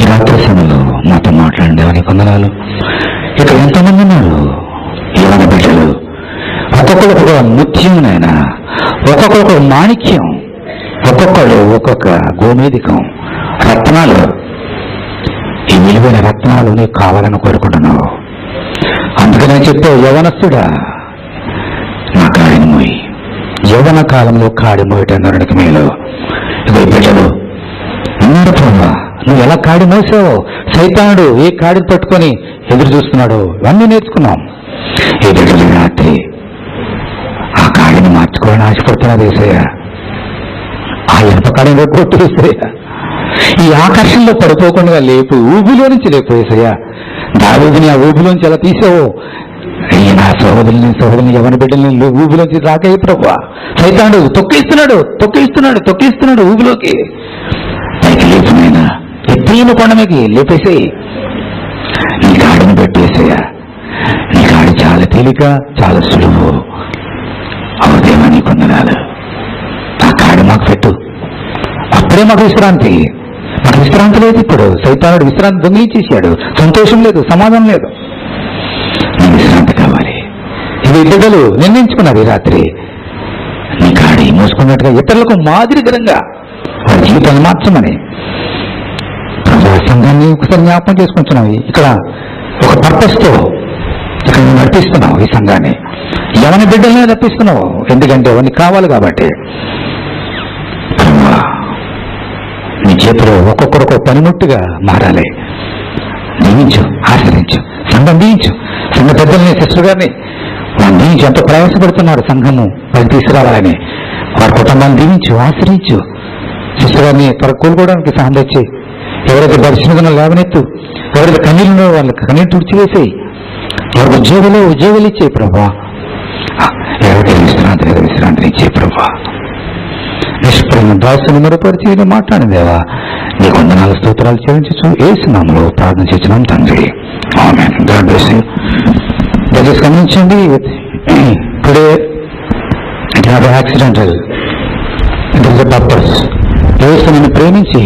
ఈ రాత్రి సమయంలో మాతో మాట్లాడండి. అని వందనాలు. ఇక్కడ ఎంతమంది ఉన్నారు యవ్వన బిడ్డలు. ఒక్కొక్కరు ఒక ముత్యం, నాయన ఒక్కొక్కరు ఒక మాణిక్యం, ఒక్కొక్కరు ఒక్కొక్క గోమేధికం, రత్నాలు. ఈ విలువైన రత్నాలు నీకు కావాలని కోరుకుంటున్నావు. అందుకనే చెప్పే యవనస్తుడా, నా కాడిని మోయి. యవన కాలంలో కాడి మోయటన్నరికి మేలు. ఇగో బిడ్డలు అందరూ నువ్వు ఎలా కాడి మోసావో, సైతానుడు ఏ కాడిని పట్టుకొని ఎదురు చూస్తున్నాడు, ఇవన్నీ నేర్చుకున్నాం. ఈ బిడ్డలు రాత్రి ఆ కాడిని మార్చుకోవాలని ఆశపడుతున్నాడు యేసయ్య. ఆ ఇనుప కాడిని కొట్టు యేసయ్య. ఈ ఆకర్షణలో పడిపోకుండా లేపు, ఊబిలో నుంచి లేపు యేసయ్య. దావీదుని ఆ ఊబిలోంచి ఎలా తీసావో అయ్యి నా సహోదరుని ఎవరి బిడ్డల్ని ఊబిలోకి రాకాయి ప్రభు. సైతానుడు తొక్కిస్తున్నాడు ఊబిలోకి. పైకి లేపునైనా ఎత్తైన కొండమకి లేపేసేయి, నీ కాడిని పెట్టేసేయా. నీ కాడి చాలా తేలిక, చాలా సులువు. అవుదేమో నీ కొందనాలు. ఆ కాడి మాకు పెట్టు, అప్పుడే మాకు విశ్రాంతి. మాకు విశ్రాంతి లేదు. ఇప్పుడు సైతానుడు విశ్రాంతి దొంగిలించేసాడు. సంతోషం లేదు, సమాధానం లేదు. నీ విశ్రాంతి కావాలి. ఇవి బిడ్డలు నిర్ణయించుకున్నారు ఈ రాత్రి. నీ కాడి మోసుకున్నట్టుగా ఇతరులకు మాదిరికరంగా వారి జీవితాన్ని మార్చమని ప్రభు సంఘాన్ని ఒకసారి జ్ఞాపకం చేసుకుంటున్నావు. ఇక్కడ ఒక పర్పస్తో ఇక్కడ నడిపిస్తున్నావు ఈ సంఘాన్ని. ఎవరి బిడ్డలనే నడిపిస్తున్నావు, ఎందుకంటే అవన్నీ కావాలి కాబట్టి. నీ చేతిలో ఒక్కొక్కరు పనిముట్టుగా మారాలి. దీవించు, ఆశ్రయించు, సంఘం దీవించు. సంఘ పెద్దల్ని, సిస్టర్ గారిని వాళ్ళు దీవించు. ఎంతో ప్రయాసపడుతున్నారు సంఘము వాళ్ళు తీసుకురావాలని. వారి కుటుంబాన్ని దీవించు, ఆశ్రయించు. సిస్టర్ గారిని త్వరగా కోలుకోవడానికి సహాయం తెచ్చి, ఎవరైతే దర్శనం లేవనెత్తు, ఎవరైతే కన్నీళ్ళు వాళ్ళకి కన్నీళ్ళు తుడిచివేసేయి. ఎవరికి ఉద్యోగాలు ఇచ్చే ప్రభా. ఎవరికి విశ్రాంతిని ఇచ్చే ప్రభా. నిష్ప్రేమ దాసుని మరుపరిచి మాట్లాడిందేవా, నీ వందనాలు స్తోత్రాలు చెల్లించు. యేసు నామములో ప్రార్థన చేస్తున్నాం తండ్రి, ఆమేన్. God bless you. దయచేసి గమనించండి, today it have accidental, it is the purpose. Yesu నిన్ను ప్రేమించి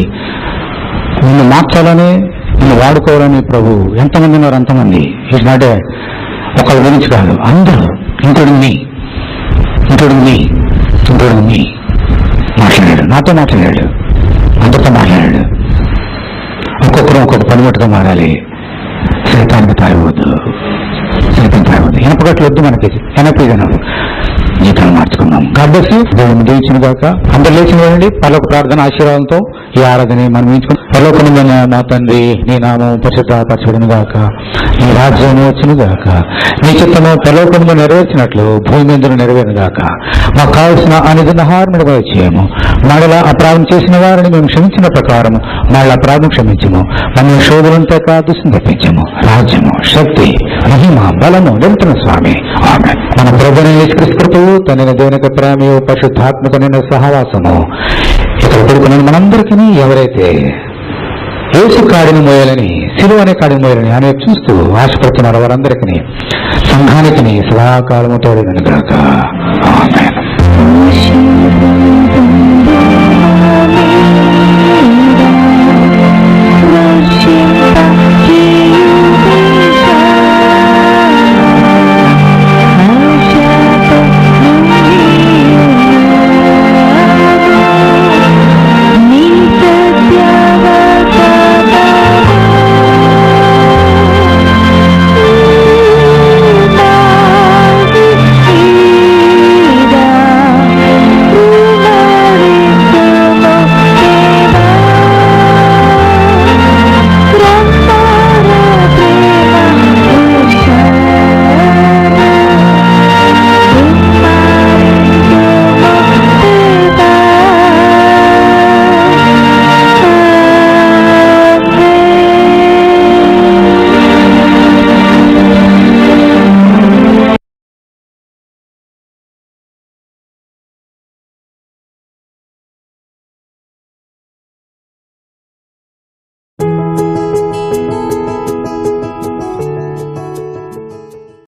నిన్ను మార్చాలని, నిన్ను వాడుకోవాలని ప్రభు ఎంతమంది ఉన్నారు అంతమంది. ఇట్స్ నాట్ ఒకళ్ళ గురించి కాదు, అందరూ ఇంక్లూడింగ్ మీ మాట్లాడాడు. నాతో మాట్లాడాడు, అందరితో మాట్లాడాడు. ఒక్కొక్కరు ఒక్కొక్క పనిముట్టుగా మారాలి. సైతానికి తాగవద్దు. ఎనపగట్లు వద్దు మనకి, ఎనపీదనం జీవితాన్ని మార్చుకున్నాం. God bless you. దేవుని దీవించిన గాక. అందరు లేచిన వెళ్ళండి. పరలోక ప్రార్థన ఆశీర్వాదంతో ఈ ఆరాధన మనం ఎంచుకుని, పరలోకమున మా తండ్రి, నీ నామం పరిశుద్ధపరచబడును గాక, నీ రాజ్యం వచ్చును గాక, నీ చిత్తము పరలోకములో నెరవేర్చినట్లు భూమి మీద నెరవేరును గాక. మాకు కావలసిన అనుదిన ఆహారం చేయము. మరలా అపరాధం చేసిన వారిని మేము క్షమించిన ప్రకారం మళ్ళీ అపరాధం క్షమించము. మన శోధనంతో దుస్తుని తెప్పించము. రాజ్యము, శక్తి, మహిమ, బలము నిరంతర స్వామి, ఆమేన్. మన ప్రభువైన యేసుక్రీస్తు కృపయు, తండ్రి దేవుని ప్రేమయు, పరిశుద్ధాత్మకమైన సహవాసము ఇక్కడ కొడుకున్న మనందరికీ, ఎవరైతే యేసు కాడిని మోయాలని, సిలువ అనే కాడిని మోయాలని ఆయన చూస్తూ ఆశపడుతున్నారు వారందరికీ, సంఘానికి సదాకాలము తోడైనగాక, ఆమేన్.